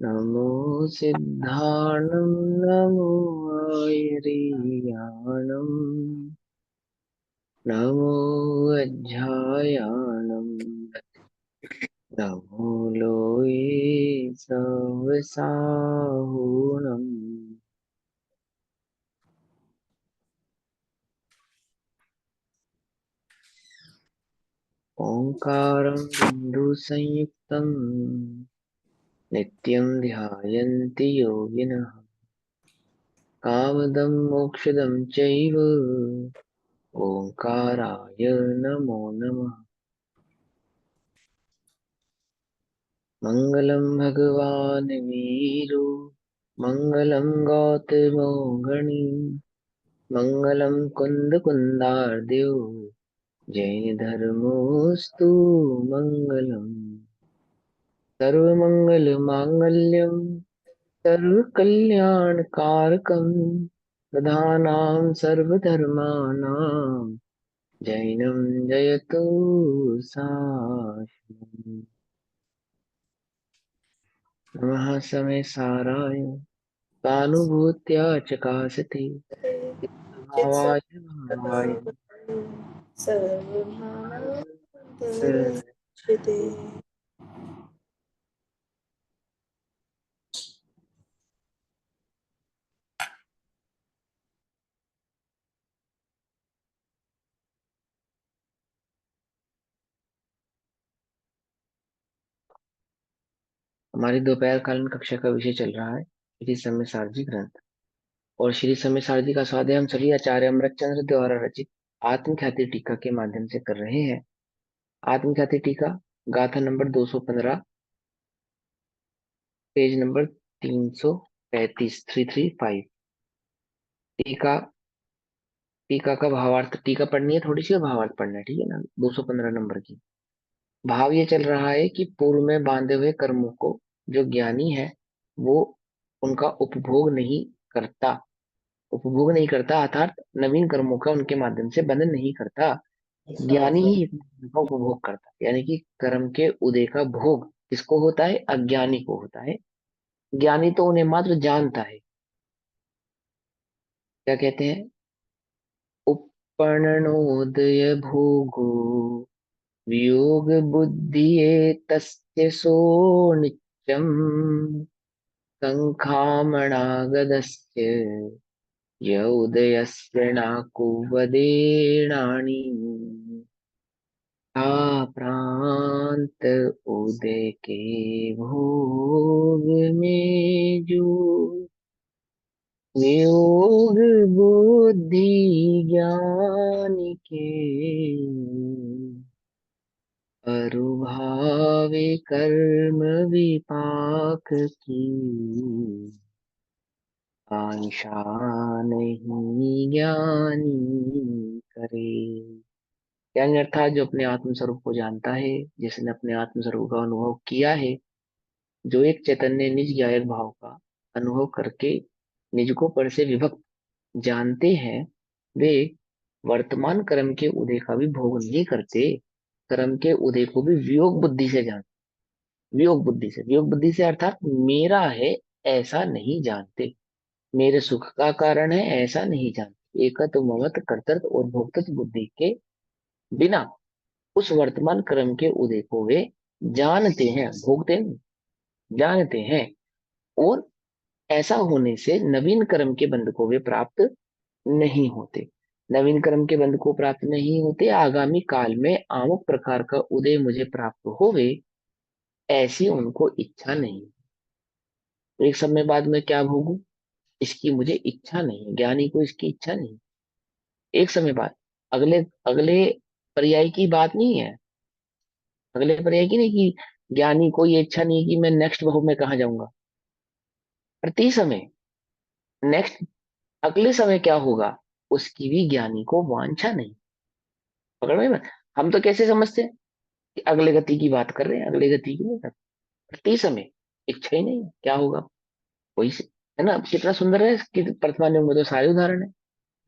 नमो सिद्धाणं नमो आयर्याणं नमो अध्यायाणं नमो लोये सवसाहुणम्। ओंकारं बिन्दुसंयुक्तं नित्यं ध्यायन्ति योगिनः कामदं मोक्षदं चैव ओंकाराय नमो नमः। मङ्गलं भगवान् वीरो मङ्गलं गौतमो गणी मङ्गलं कुन्दकुन्दार्द्यो जैनधर्मोऽस्तु मङ्गलम्। सर्वमङ्गलमाङ्गल्यं सर्वकल्याणकारकं प्रधानां सर्वधर्माणां जैनं जयतु साश्वतम्। नमः समय साराय सानुभूत्या चकासते भावाय भावाय सर्वभावनांतराश्रिते। हमारी दोपहर कालीन कक्षा का विषय चल रहा है श्री समय सारजी ग्रंथ। और श्री समय सारजी का स्वाध्याय हम सभी आचार्य अमृतचंद्र द्वारा रचित आत्मख्याति टीका के माध्यम से कर रहे हैं। आत्मख्याति टीका गाथा नंबर 215, पेज नंबर 335, 335। टीका टीका का भावार्थ, टीका पढ़नी है थोड़ी सी और भावार्थ पढ़ना है, ठीक है ना। 215 नंबर की। भाव ये चल रहा है कि पूर्व में बांधे हुए कर्मों को जो ज्ञानी है वो उनका उपभोग नहीं करता अर्थात नवीन कर्मों का उनके माध्यम से बंधन नहीं करता। ज्ञानी ही इस बंधन का उपभोग करता है, यानी कि कर्म के उदय का भोग किसको होता है? अज्ञानी को होता है। ज्ञानी तो उन्हें मात्र जानता है। क्या कहते हैं? उपपन्नोदय भोगो वियोग बुद्धि तस्य सो नित्यम् संखामणागदस्य य उदयस्य नाकुवदेणानि आ प्रांत उदय के भोग में जो वियोग बुद्धि ज्ञान के अरुभावे कर्म विपाक की आशा नहीं ज्ञानी करे। यानी अर्थात जो अपने आत्म स्वरूप को जानता है, जिसने अपने आत्म स्वरूप का अनुभव किया है, जो एक चैतन्य निज गायक भाव का अनुभव करके निज को पर से विभक्त जानते हैं, वे वर्तमान कर्म के उदय का भी भोग नहीं करते। कर्म के उदय को भी वियोग बुद्धि से जानते। वियोग बुद्धि से अर्थात मेरा है ऐसा नहीं जानते, मेरे सुख का कारण है ऐसा नहीं जानते। एकत्व ममत्व कर्तृत्व और भोक्तृत्व बुद्धि के बिना उस वर्तमान कर्म के उदय को वे जानते हैं, भोगते नहीं, जानते हैं। और ऐसा होने से नवीन कर्म के बंध को वे प्राप्त नहीं होते। नवीन कर्म के बंध को प्राप्त नहीं होते। आगामी काल में अमुक प्रकार का उदय मुझे प्राप्त होवे ऐसी उनको इच्छा नहीं। एक समय बाद मैं क्या भोगूं इसकी मुझे इच्छा नहीं, ज्ञानी को इसकी इच्छा नहीं। एक समय बाद, अगले अगले पर्याय की बात नहीं है। अगले पर्याय की नहीं कि ज्ञानी को ये इच्छा नहीं कि मैं नेक्स्ट भव में कहा जाऊंगा। प्रति समय नेक्स्ट, अगले समय क्या होगा उसकी भी ज्ञानी को वांछा नहीं। पकड़ में ना? हम तो कैसे समझते हैं कि अगले गति की बात कर रहे हैं, अगले गति की नहीं कर। प्रति समय इच्छा ही नहीं, क्या होगा वही से। है ना? कितना सुंदर है कि वर्तमान युग में तो सारे उदाहरण है।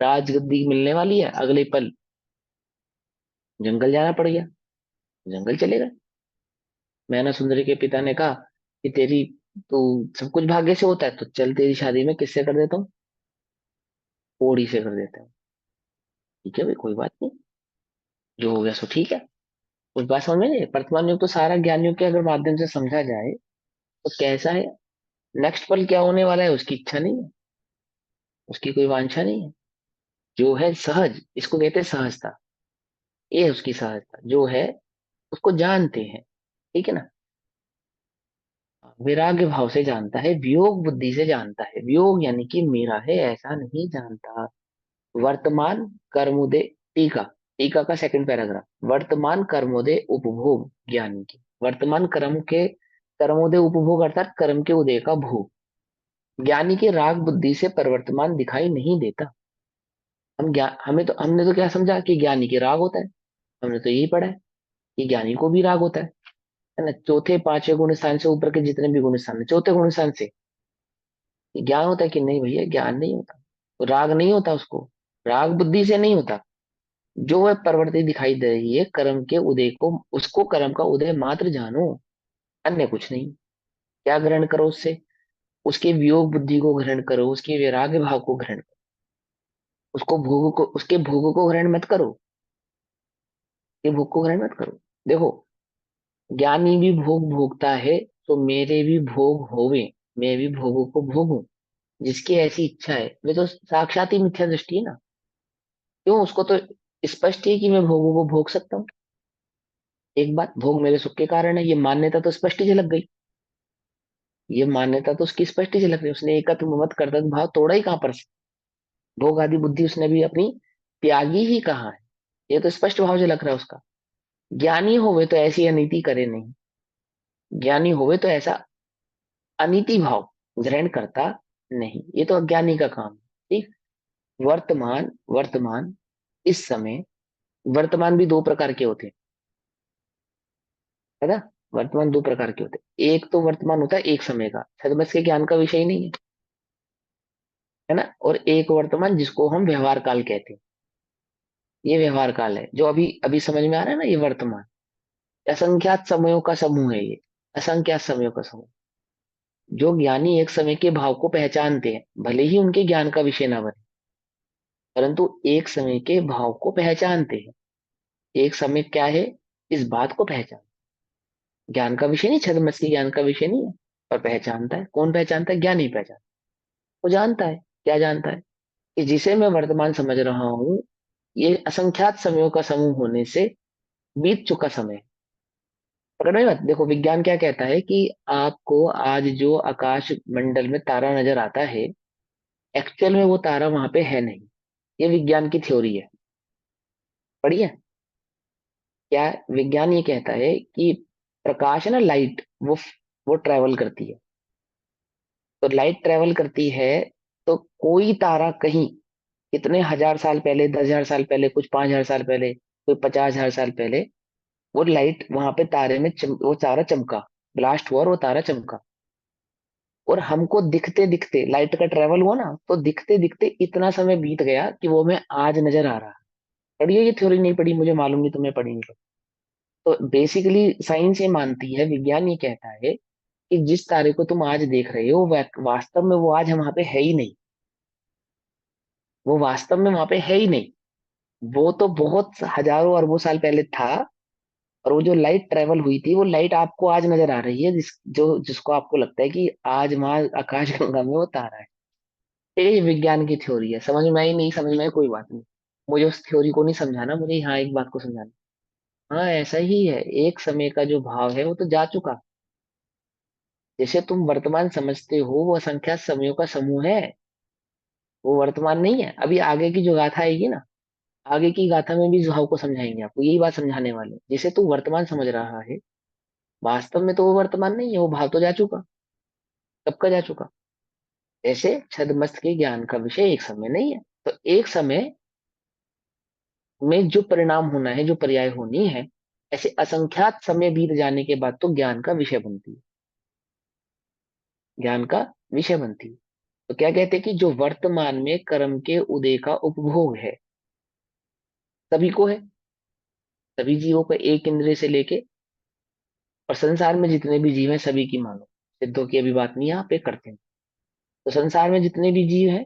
राजगद्दी मिलने वाली है, अगले पल जंगल जाना पड़ गया, जंगल चले गए। मैना सुंदरी के पिता ने कहा कि तेरी तो सब कुछ भाग्य से होता है, तो चल तेरी शादी में किससे कर देता हूँ, कोड़ी से कर देता हूँ। ठीक है भाई, कोई बात नहीं, जो हो गया सो ठीक है। उस बात समझ में नहीं, वर्तमान युग तो सारा ज्ञान युग के अगर माध्यम से समझा जाए तो कैसा है, नेक्स्ट पल क्या होने वाला है उसकी इच्छा नहीं है, उसकी कोई वांछा नहीं है। जो है सहज, इसको कहते हैं सहजता। ये है उसकी सहजता, जो है उसको जानते हैं। ठीक है ना। वैराग्य भाव से जानता है, वियोग बुद्धि से जानता है। वियोग यानी कि मेरा है ऐसा नहीं जानता। वर्तमान कर्मोदय, टीका, टीका का सेकंड पैराग्राफ। वर्तमान कर्मोदय उपभोग ज्ञानी की, वर्तमान कर्म के कर्मोदय उपभोग अर्थात कर्म के उदय का भोग ज्ञानी के राग बुद्धि से परिवर्तमान दिखाई नहीं देता। हम ज्ञान, हमें तो हमने तो क्या समझा कि ज्ञानी के राग होता है। हमने तो यही पढ़ा है कि ज्ञानी को भी राग होता है ना। चौथे पांचवें गुण स्थान से ऊपर के जितने भी गुण स्थान है, चौथे गुण स्थान से ज्ञान होता है कि नहीं भैया, ज्ञान नहीं होता। तो राग नहीं होता उसको, राग बुद्धि से नहीं होता। जो वह प्रवृत्ति दिखाई दे रही है कर्म के उदय को, उसको कर्म का उदय मात्र जानो, अन्य कुछ नहीं। क्या ग्रहण करो उससे, उसके वियोग बुद्धि को ग्रहण करो, उसके वैराग्य भाव को ग्रहण करो, उसको भोग को, उसके भोग को ग्रहण मत करो, ये भोग को ग्रहण मत करो। देखो, ज्ञानी भी भोग भोगता है, तो मेरे भी भोग होवे, मैं भी भोगों को भोगूं। जिसकी ऐसी इच्छा है वे तो साक्षात ही मिथ्या दृष्टि है ना। क्यों, उसको तो स्पष्ट है कि मैं भोगों को भोग सकता हूँ। एक बात, भोग मेरे सुख के कारण है, ये मान्यता तो स्पष्ट ही झलक गई। ये मान्यता तो उसकी स्पष्ट ही झलक गई, उसने एकत्व मत कर्तव्य भाव तोड़ा ही कहाँ पर से। भोग आदि बुद्धि उसने भी अपनी त्यागी ही कहाँ है, ये तो स्पष्ट भाव झलक रहा है उसका। ज्ञानी होवे तो ऐसी अनीति करे नहीं, ज्ञानी होवे तो ऐसा अनीति भाव ग्रहण करता नहीं, ये तो अज्ञानी का काम है। ठीक। वर्तमान, वर्तमान, इस समय, वर्तमान भी दो प्रकार के होते हैं, है ना। वर्तमान दो प्रकार के होते हैं, एक तो वर्तमान होता है एक समय का, छद्मस के ज्ञान का विषय नहीं है, है ना। और एक वर्तमान जिसको हम व्यवहार काल कहते हैं, ये व्यवहार काल है जो अभी अभी समझ में आ रहा है ना, ये वर्तमान। असंख्यात समयों का समूह है ये, असंख्यात समयों का समूह। जो ज्ञानी एक समय के भाव को पहचानते हैं, भले ही उनके ज्ञान का विषय ना बने, परंतु एक समय के भाव को पहचानते हैं। एक समय क्या है, इस बात को पहचान, ज्ञान का विषय नहीं, छद्मस ज्ञान का विषय नहीं है, पर पहचानता है। कौन पहचानता है, ज्ञानी पहचान। वो जानता है, क्या जानता है, कि जिसे मैं वर्तमान समझ रहा हूँ, ये असंख्यात समयों का समूह होने से बीत चुका समय है। पकड़ में बात। देखो, विज्ञान क्या कहता है कि आपको आज जो आकाश मंडल में तारा नजर आता है, एक्चुअल में वो तारा वहां पे है नहीं। ये विज्ञान की थ्योरी है, पढ़ी है। क्या विज्ञान ये कहता है कि प्रकाश है ना, लाइट, वो ट्रेवल करती है। तो लाइट ट्रेवल करती है, तो कोई तारा कहीं कितने हजार साल पहले, 10,000 साल पहले, कुछ 5,000 साल पहले, कोई 50,000 साल पहले, वो लाइट वहां पे तारे में वो तारा चमका, ब्लास्ट हुआ और वो तारा चमका। और हमको दिखते दिखते लाइट का ट्रेवल हुआ ना, तो दिखते दिखते इतना समय बीत गया कि वो हमें आज नजर आ रहा है। पढ़िए ये थ्योरी, नहीं पढ़ी मुझे मालूम नहीं, तुम्हें पढ़ी नहीं। तो बेसिकली साइंस ये मानती है, विज्ञान ये कहता है कि जिस तारे को तुम आज देख रहे हो, वास्तव में वो आज वहां पे है ही नहीं। वो वास्तव में वहां पे है ही नहीं। वो तो बहुत हजारों अरबों साल पहले था। और वो जो लाइट ट्रेवल हुई थी, वो लाइट आपको आज नजर आ रही है, जिसको आपको लगता है कि आज वहां आकाश गंगा में वो तारा है। ये विज्ञान की थ्योरी है। समझ में आई, नहीं समझ में आई, कोई बात नहीं। मुझे उस थ्योरी को नहीं समझाना, मुझे यहाँ एक बात को समझाना। हाँ, ऐसा ही है, एक समय का जो भाव है वो तो जा चुका। जैसे तुम वर्तमान समझते हो, वो असंख्यात समयों का समूह है, वो वर्तमान नहीं है। अभी आगे की जो गाथा आएगी ना, आगे की गाथा में भी इस भाव को समझाएंगे, आपको यही बात समझाने वाले हैं। जैसे तू वर्तमान समझ रहा है, वास्तव में तो वो वर्तमान नहीं है, वो भाव तो जा चुका, कब का जा चुका। ऐसे छद्मस्त के ज्ञान का विषय एक समय नहीं है। तो एक समय में जो परिणाम होना है, जो पर्याय होनी है, ऐसे असंख्यात समय बीत जाने के बाद तो ज्ञान का विषय बनती है, ज्ञान का विषय बनती है। तो क्या कहते हैं कि जो वर्तमान में कर्म के उदय का उपभोग है, सभी को है, सभी जीवों को, एक इंद्रिय से लेके, और संसार में जितने भी जीव हैं सभी की मानो, सिद्धों की अभी बात नहीं, यहाँ पे करते हैं। तो संसार में जितने भी जीव हैं,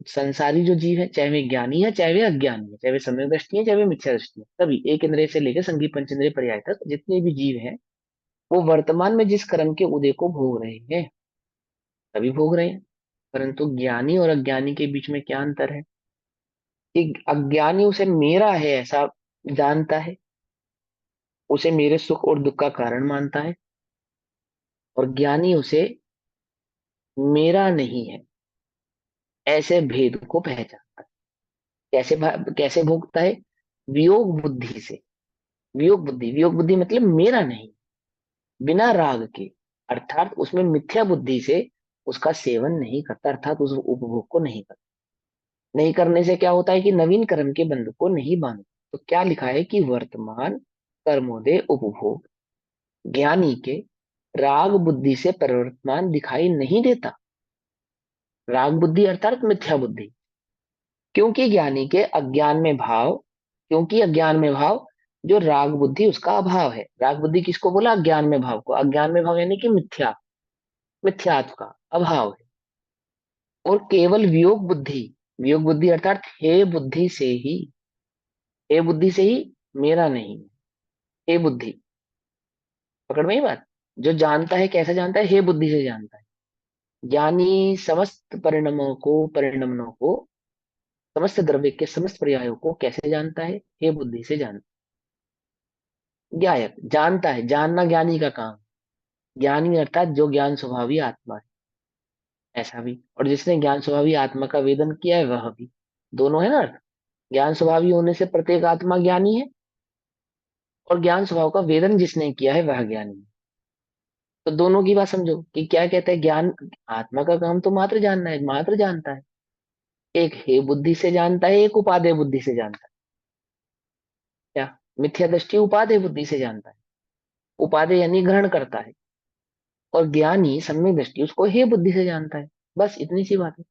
संसारी जो जीव है, चाहे वे ज्ञानी है चाहे वे अज्ञानी है, चाहे वे सम्यक दृष्टि है चाहे वे मिथ्या दृष्टि है, सभी एक इंद्रिय से लेकर संघी पंचेंद्रिय पर्याय तक जितने भी जीव हैं, वो वर्तमान में जिस कर्म के उदय को भोग रहे हैं, सभी भोग रहे हैं। परंतु ज्ञानी और अज्ञानी के बीच में क्या अंतर है कि अज्ञानी उसे मेरा है ऐसा जानता है, उसे मेरे सुख और दुख का कारण मानता है, और ज्ञानी उसे मेरा नहीं है ऐसे भेद को पहचानता है। कैसे भोगता है? वियोग बुद्धि से। वियोग बुद्धि मतलब मेरा नहीं, बिना राग के, अर्थात उसमें मिथ्या बुद्धि से उसका सेवन नहीं करता, अर्थात उस उपभोग को नहीं करता। नहीं करने से क्या होता है कि नवीन कर्म के बंध को नहीं बांधता। तो क्या लिखा है कि वर्तमान कर्मोदय उपभोग ज्ञानी के राग बुद्धि से प्रवर्तमान दिखाई नहीं देता। राग बुद्धि अर्थात मिथ्या बुद्धि। क्योंकि ज्ञानी के अज्ञान में भाव, क्योंकि अज्ञान में भाव, जो राग बुद्धि उसका अभाव है। राग बुद्धि किसको बोला? अज्ञान में भाव को। अज्ञान में भाव यानी कि मिथ्यात्व का अभाव है। और केवल वियोग बुद्धि, वियोग बुद्धि अर्थात हे बुद्धि से ही मेरा नहीं, हे बुद्धि, पकड़ में ही बात। जो जानता है कैसे जानता है? हे बुद्धि से जानता है। ज्ञानी समस्त परिणमनों को, समस्त द्रव्य के समस्त पर्यायों को कैसे जानता है? हे बुद्धि से जानता है। ज्ञायक जानता है, जानना ज्ञानी का काम। ज्ञानी अर्थात जो ज्ञान स्वभावी आत्मा है, ऐसा भी। और जिसने ज्ञान स्वभावी आत्मा का वेदन किया है वह भी। दोनों है ना अर्थ। ज्ञान स्वभावी होने से प्रत्येक आत्मा ज्ञानी है, और ज्ञान स्वभाव का वेदन जिसने किया है वह ज्ञानी है। तो दोनों की बात समझो कि क्या कहते हैं। ज्ञान आत्मा का काम तो मात्र जानना है, मात्र जानता है। एक हे बुद्धि से जानता है, एक उपादेय बुद्धि से जानता है। क्या? मिथ्या दृष्टि उपादेय बुद्धि से जानता है, उपादेय यानी ग्रहण करता है। और ज्ञानी सम्यक दृष्टि उसको हे बुद्धि से जानता है। बस इतनी सी बात है।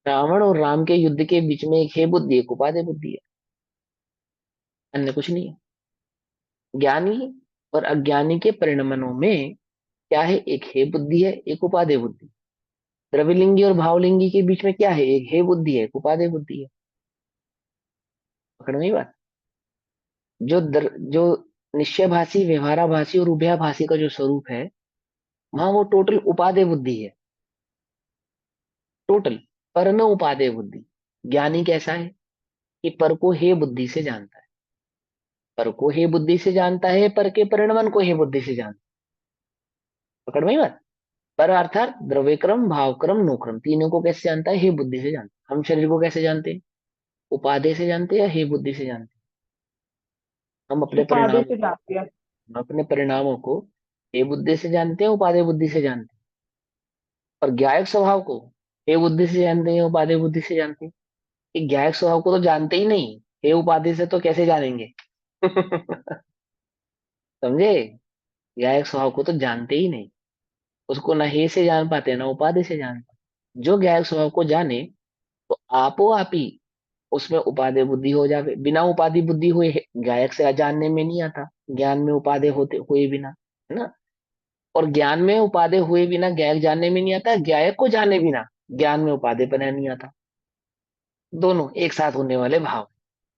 रावण और राम के युद्ध के बीच में एक हे बुद्धि एक उपादेय बुद्धि है, अन्य कुछ नहीं है। ज्ञानी और अज्ञानी के परिणमनों में क्या है? एक हे बुद्धि है, एक उपादेय बुद्धि। द्रविलिंगी और भावलिंगी के बीच में क्या है? एक हे बुद्धि है, एक उपादेय बुद्धि है। पकड़ में ही बात। जो निश्चयभाषी, व्यवहाराभासी और उभयाभासी का जो स्वरूप है, वहां वो टोटल उपादेय बुद्धि है, टोटल। पर में उपादेय बुद्धि। ज्ञानी कैसा है कि पर को हे बुद्धि से जानता है, पर को हे बुद्धि से जानता है, पर के परिणमन को हे बुद्धि से जानता है। पकड़ में ही बात। पर अर्थात द्रव्य क्रम, भाव क्रम, नो क्रम, तीनों को कैसे जानता है? हे बुद्धि से जानता है। हम शरीर को कैसे जानते हैं? उपादेय से जानते हैं या हे बुद्धि से जानते हैं? उपाधि से जाती है। हम अपने परिणामों को हे बुद्धि से जानते हैं, उपादेय बुद्धि से जानते हैं। और ज्ञायक स्वभाव को हे बुद्धि से जानते हैं, उपादेय बुद्धि से जानते हैं। कि ज्ञायक स्वभाव को तो जानते ही नहीं, हे उपाधि से तो कैसे जानेंगे? समझे? ज्ञायक स्वभाव को तो जानते ही नहीं, उसको ना हे से जान पाते ना उपाधि से जान पाते। जो ज्ञायक स्वभाव को जाने, तो आपो आप ही उसमें उपाधि बुद्धि हो जावे। बिना उपाधि बुद्धि हुए गायक से जानने में नहीं आता, ज्ञान में उपाधि होते हुए बिना, है ना। और ज्ञान में उपाधि हुए बिना गायक जानने में नहीं आता, गायक को जाने बिना ज्ञान में उपाधि बनाया नहीं आता। दोनों एक साथ होने वाले भाव।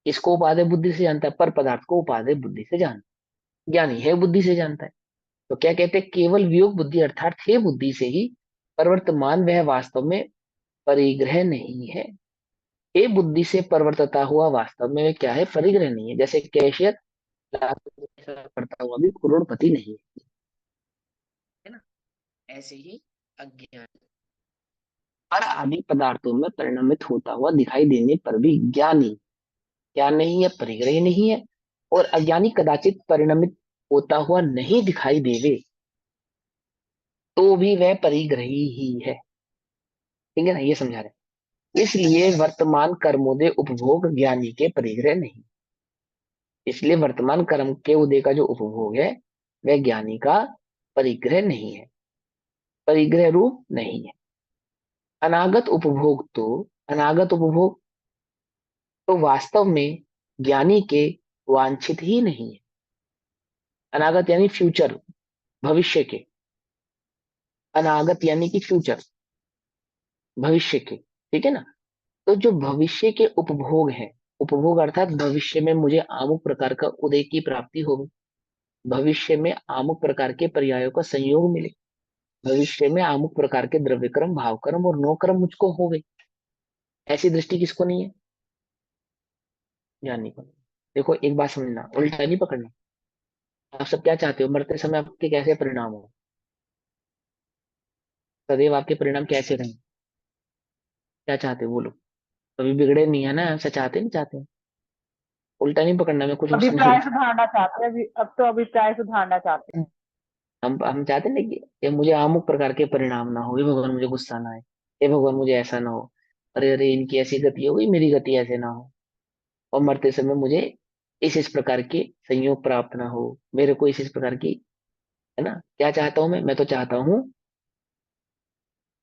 इसको उपाधि बुद्धि से जानता है, पर पदार्थ को उपाधि बुद्धि से जानता है। ज्ञानी है बुद्धि से जानता है। तो क्या कहते हैं? केवल वियोग बुद्धि अर्थात हे बुद्धि से ही प्रवर्तमान वह वास्तव में परिग्रह नहीं है। हे बुद्धि से प्रवर्तता हुआ वास्तव में क्या है? परिग्रह नहीं है। जैसे कैशियर लाख रुपए पैसा करता हुआ भी करोड़पति नहीं है ना। ऐसे ही अज्ञान पर आदि पदार्थों में परिणमित होता हुआ दिखाई देने पर भी ज्ञानी क्या नहीं है? परिग्रह नहीं है। और अज्ञानी कदाचित परिणमित होता हुआ नहीं दिखाई देवे, तो भी वह परिग्रही ही है। ठीक है ना, ये समझा रहे। इसलिए वर्तमान कर्मोदय उपभोग ज्ञानी के परिग्रह नहीं। इसलिए वर्तमान कर्म के उदय का जो उपभोग है, वह ज्ञानी का परिग्रह नहीं है, परिग्रह रूप नहीं है। अनागत उपभोग तो, अनागत उपभोग तो वास्तव में ज्ञानी के वांछित ही नहीं है। अनागत यानी फ्यूचर, भविष्य के। अनागत यानी कि फ्यूचर, भविष्य के, ठीक है ना। तो जो भविष्य के उपभोग है, उपभोग अर्थात भविष्य में मुझे अमुक प्रकार का उदय की प्राप्ति होगी, भविष्य में अमुक प्रकार के पर्यायों का संयोग मिले, भविष्य में अमुक प्रकार के द्रव्य कर्म, भाव कर्म और नौ कर्म मुझको हो गए। ऐसी दृष्टि किसको नहीं है? ज्ञानी को नहीं। देखो एक बात समझना, उल्टा नहीं पकड़ना। आप सब क्या चाहते हो, मरते समय आपके कैसे परिणाम हो? सदैव आपके परिणाम कैसे रहें? क्या चाहते हो बोलो? कभी बिगड़े नहीं है ना, ऐसा चाहते नहीं चाहते? उल्टा नहीं पकड़ना, मैं कुछ और अभिप्राय समझना। सुधारना चाहते हैं, अभी अब तो अभिप्राय सुधारना चाहते हैं। हम चाहते नहीं कि ये मुझे अमुक प्रकार के परिणाम ना हो, ये भगवान मुझे गुस्सा ना आए, ये भगवान मुझे ऐसा ना हो, अरे अरे इनकी ऐसी गति हो गई, मेरी गति ऐसे ना हो, और मरते समय मुझे इस प्रकार के संयोग प्राप्त ना हो, मेरे को इस प्रकार की, है ना। क्या चाहता हूं मैं तो चाहता हूँ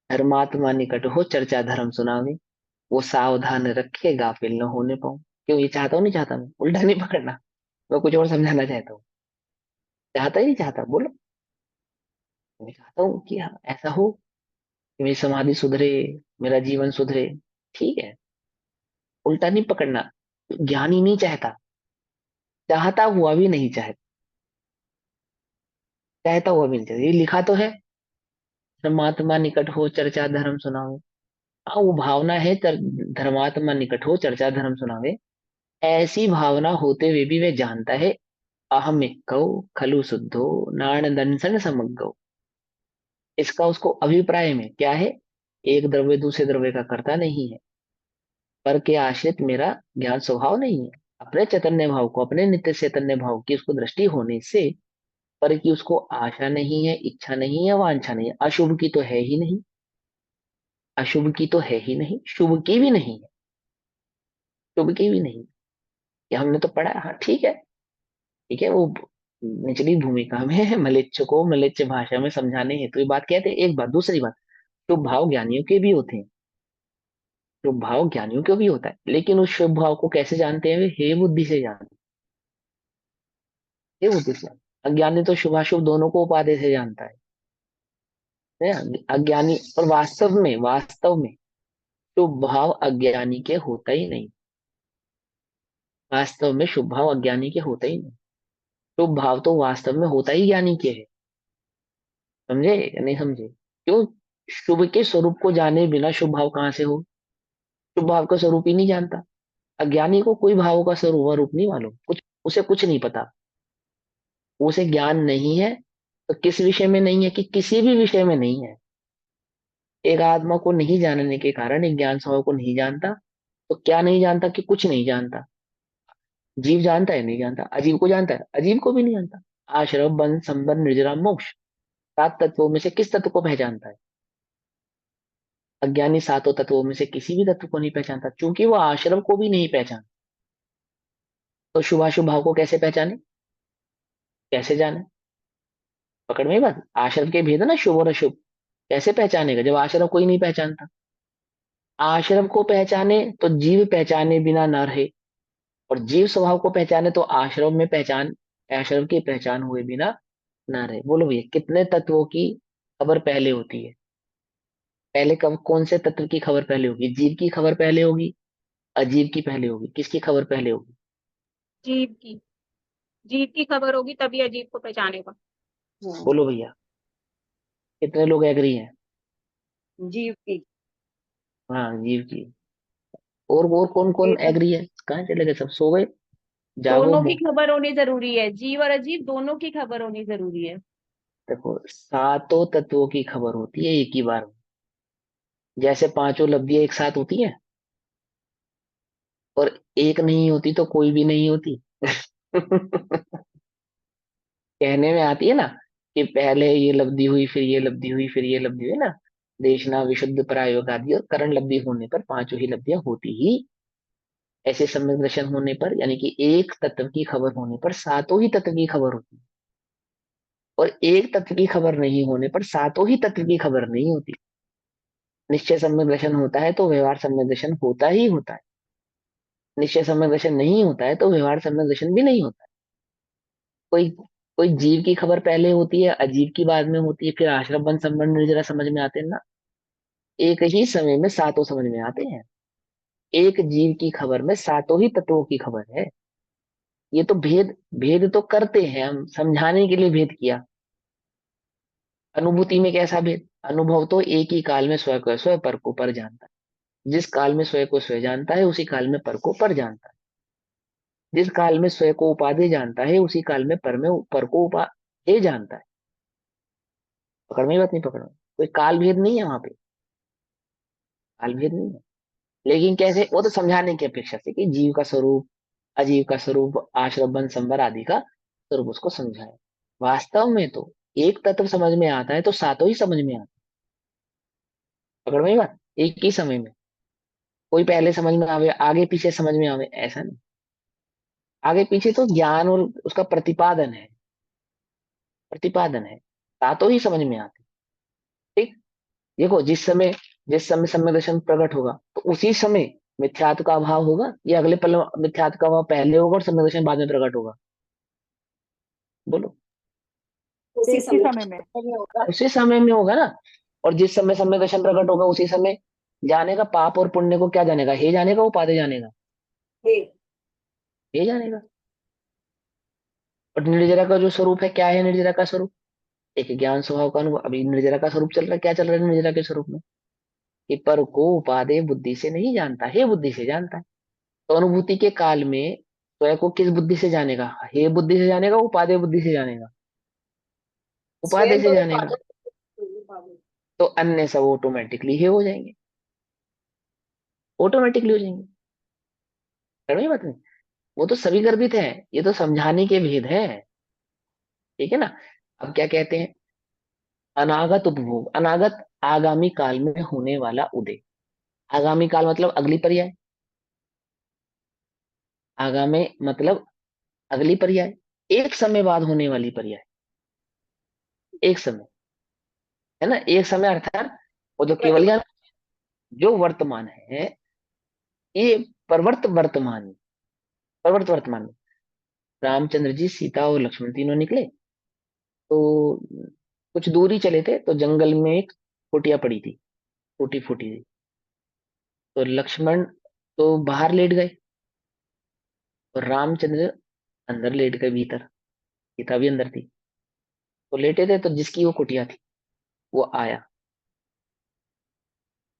धर्मात्मा निकट हो, चर्चा धर्म सुनावे, वो सावधान रखे गाफिल न होने पाऊं। क्यों, ये चाहता हूँ नहीं चाहता? मैं उल्टा नहीं पकड़ना, मैं कुछ और समझाना चाहता हूँ। चाहता ही नहीं चाहता बोलो। मैं चाहता हूँ कि हाँ ऐसा हो कि मेरी समाधि सुधरे, मेरा जीवन सुधरे, ठीक है। उल्टा नहीं पकड़ना। ज्ञानी नहीं चाहता, चाहता हुआ भी नहीं चाहता, चाहता हुआ भी नहीं चाहता, ये लिखा तो है, धर्मात्मा निकट हो चर्चा धर्म सुनावे। हाँ वो भावना है, धर्मात्मा निकट हो चर्चा धर्म सुनावे। ऐसी भावना होते हुए भी वह जानता है, अहमिकौ खलु शुद्धो नाण दंसन समग्गौ। इसका उसको अभिप्राय में क्या है, एक द्रव्य दूसरे द्रव्य का कर्ता नहीं है, पर के आश्रित मेरा ज्ञान स्वभाव नहीं है। अपने चैतन्य भाव को, अपने नित्य चैतन्य भाव की उसको दृष्टि होने से, पर की उसको आशा नहीं है, इच्छा नहीं है, वांछा नहीं है। अशुभ की तो है ही नहीं, अशुभ की तो है ही नहीं, शुभ की भी नहीं है, शुभ की भी नहीं। ये हमने तो पढ़ा, हाँ ठीक है, ठीक है। वो निचली भूमिका में मलेच्छ को मलेच्छ भाषा में समझाने हेतु ये बात कहते हैं। एक बात, दूसरी बात, शुभ भाव ज्ञानियों के भी होते हैं, शुभ भाव ज्ञानियों के भी होता है, लेकिन उस शुभ भाव को कैसे जानते हैं? वे हे बुद्धि से जानते हैं, हे बुद्धि से। अज्ञानी तो शुभाशुभ दोनों को उपाधि से जानता है ना? अज्ञानी, और वास्तव में शुभ भाव अज्ञानी के होता ही नहीं, वास्तव में शुभ भाव अज्ञानी के होता ही नहीं। शुभ भाव तो वास्तव में होता ही ज्ञानी के है। समझे या नहीं समझे? क्यों? शुभ के स्वरूप को जाने बिना शुभ भाव कहाँ से हो? शुभ भाव का स्वरूप ही नहीं जानता। अज्ञानी को कोई भाव का स्वरूप व रूप नहीं मालूम, कुछ उसे कुछ नहीं पता, उसे ज्ञान नहीं है। तो किस विषय में नहीं है? कि किसी भी विषय में नहीं है। एक आत्मा को नहीं जानने के कारण, एक ज्ञान स्वभाव को नहीं जानता। तो क्या नहीं जानता? कि कुछ नहीं जानता। जीव जानता है नहीं जानता, अजीव को जानता है, अजीव को भी नहीं जानता। आश्रम बंध संबंध निर्जरा मोक्ष, सात तत्वों में से किस तत्व को पहचानता है? अज्ञानी सातों तत्वों में से किसी भी तत्व को नहीं पहचानता, क्योंकि वो आश्रम को भी नहीं पहचानता। तो शुभाशुभ भाव को कैसे पहचाने, कैसे जाने? पकड़ में बात, आश्रम के भेद है ना, शुभ और अशुभ। कैसे पहचानेगा जब आश्रम कोई नहीं पहचानता? आश्रम को पहचाने तो जीव पहचाने बिना न रहे, और जीव स्वभाव को पहचाने तो आश्रम में पहचान, आश्रम की पहचान हुए बिना न रहे। बोलो भैया, कितने तत्वों की खबर पहले होती है? पहले कब, कौन से तत्व की खबर पहले होगी? जीव की खबर पहले होगी, अजीब की पहले होगी, किसकी खबर पहले होगी? जीव की, जीव की खबर होगी तभी अजीब को पहचानेगा। बोलो भैया, कितने लोग एग्री हैं? जीव की। हाँ जीव की। और कौन ये कौन तो एग्री है? कहाँ चले गए सब, सो गए? जागो दोनों की खबर होनी जरूरी है, जीव और अजीब दोनों की खबर होनी जरूरी है। देखो, सातों तत्वों की खबर होती है एक ही बार में। जैसे पांचों लब्धियां एक साथ होती हैं, और एक नहीं होती तो कोई भी नहीं होती। कहने में आती है ना, कि पहले ये लब्धि हुई, फिर ये लब्धि हुई, फिर ये लब्धि हुई ना। देशना विशुद्ध प्रायोग आदि और करण लब्धि होने पर पांचों ही लब्धियां होती ही। ऐसे सम्यक दर्शन होने पर, यानी कि एक तत्व की खबर होने पर सातों ही तत्व की खबर होती है, और एक तत्व की खबर नहीं होने पर सातों ही तत्व की खबर नहीं होती। निश्चय सम्यक दर्शन होता है तो व्यवहार सम्यक दर्शन होता ही होता है, निश्चय सम्यक दर्शन नहीं होता है तो व्यवहार सम्यक दर्शन भी नहीं होता है। कोई कोई जीव की खबर पहले होती है, अजीब की बाद में होती है, फिर आश्रम बन संबंध निर्जरा समझ में आते हैं ना। एक ही समय में सातों समझ में आते हैं। एक जीव की खबर में सातों ही तत्वों की खबर है। ये तो भेद, भेद तो करते हैं हम, समझाने के लिए भेद किया। अनुभूति में कैसा भेद? अनुभव तो एक ही काल में स्वयं को स्वयं, पर को पर जानता है। जिस काल में स्वयं को स्वयं जानता है, उसी काल में पर को पर जानता है। जिस काल में स्वयं को उपाधि जानता है, उसी काल में पर को उपाधि जानता है। पकड़ में ही बात नहीं? पकड़ में कोई काल भेद नहीं है वहां पे, काल भेद नहीं है। लेकिन कैसे? वो तो समझाने की अपेक्षा से कि जीव का स्वरूप, अजीव का स्वरूप, आश्रम बन संवर आदि का स्वरूप उसको समझाए। वास्तव में तो एक तत्व समझ में आता है तो सातों ही समझ में आता है। पकड़ में ही बात? एक ही समय में, कोई पहले समझ में आवे, आगे पीछे समझ में आवे, ऐसा नहीं। आगे पीछे तो ज्ञान और उसका प्रतिपादन है, प्रतिपादन है। सातों ही समझ में आते हैं। ठीक। देखो, जिस समय सम्यक दर्शन प्रकट होगा, तो उसी समय मिथ्यात्व का अभाव होगा, या अगले पल में मिथ्यात्व का अभाव पहले होगा और सम्यक दर्शन बाद में प्रकट होगा? बोलो। उसी एक ही समय समय में। होगा। उसी समय में होगा ना। और जिस समय सम्यक दर्शन प्रकट होगा, उसी समय जानेगा। पाप और पुण्य को क्या जानेगा? हे जानेगा, उपाधि जानेगा? हे। हे जानेगा। और निर्जरा का जो स्वरूप है, क्या है निर्जरा का स्वरूप? एक ज्ञान स्वभाव का अनुभव। अभी निर्जरा का स्वरूप चल रहा है, क्या चल रहा है निर्जरा के स्वरूप में? कि पर को उपादेय बुद्धि से नहीं जानता, हे बुद्धि से जानता है। तो अनुभूति के काल में स्वयं को किस बुद्धि से जानेगा? हे बुद्धि से जानेगा, उपादेय बुद्धि से जानेगा? उपादेय स्वयं से को जानेगा। उपाधि। तो अन्य सब ऑटोमेटिकली हे हो जाएंगे, ऑटोमेटिकली हो जाएंगे। समझ में बात नहीं? वो तो सभी गर्भित है, ये तो समझाने के भेद है। ठीक है ना? अब क्या कहते हैं? अनागत उपभोग, अनागत आगामी काल में होने वाला उदय। आगामी काल मतलब अगली पर्याय। आगामी मतलब अगली पर्याय, एक समय बाद होने वाली पर्याय। एक समय, है ना? एक समय अर्थात वो जो केवल ज्ञान, जो वर्तमान है, ये परवर्त वर्तमान, परवर्त वर्तमान में रामचंद्र जी, सीता और लक्ष्मण तीनों निकले। तो कुछ दूरी चले थे, तो जंगल में एक कुटिया पड़ी थी, टूटी फूटी थी। तो लक्ष्मण तो बाहर लेट गए, और रामचंद्र अंदर लेट गए भीतर। सीता भी अंदर थी। तो लेटे थे, तो जिसकी वो कुटिया थी, वो आया।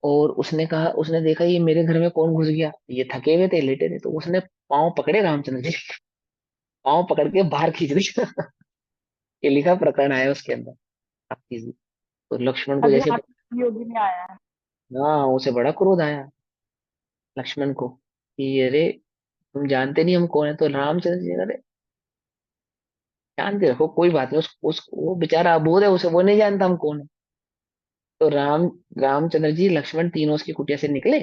और उसने कहा, उसने देखा ये मेरे घर में कौन घुस गया, ये थके हुए थे, लेटे थे। तो उसने पाँव पकड़े रामचंद्र जी, पाँव पकड़ के बाहर खींच दिया। ये लिखा प्रकरण आया उसके अंदर। आप कीजिए। तो लक्ष्मण को जैसे, अज्ञान योगी में आया है। हाँ, उसे बड़ा क्रोध आया लक्ष्मण को कि अरे, तुम जानते नहीं हम कौन है? तो रामचंद्र जी, अरे जानते रखो, कोई बात नहीं। वो बेचारा अबोध है, उसे वो नहीं जानता हम कौन है। तो रामचंद्र जी, लक्ष्मण तीनों उसकी कुटिया से निकले,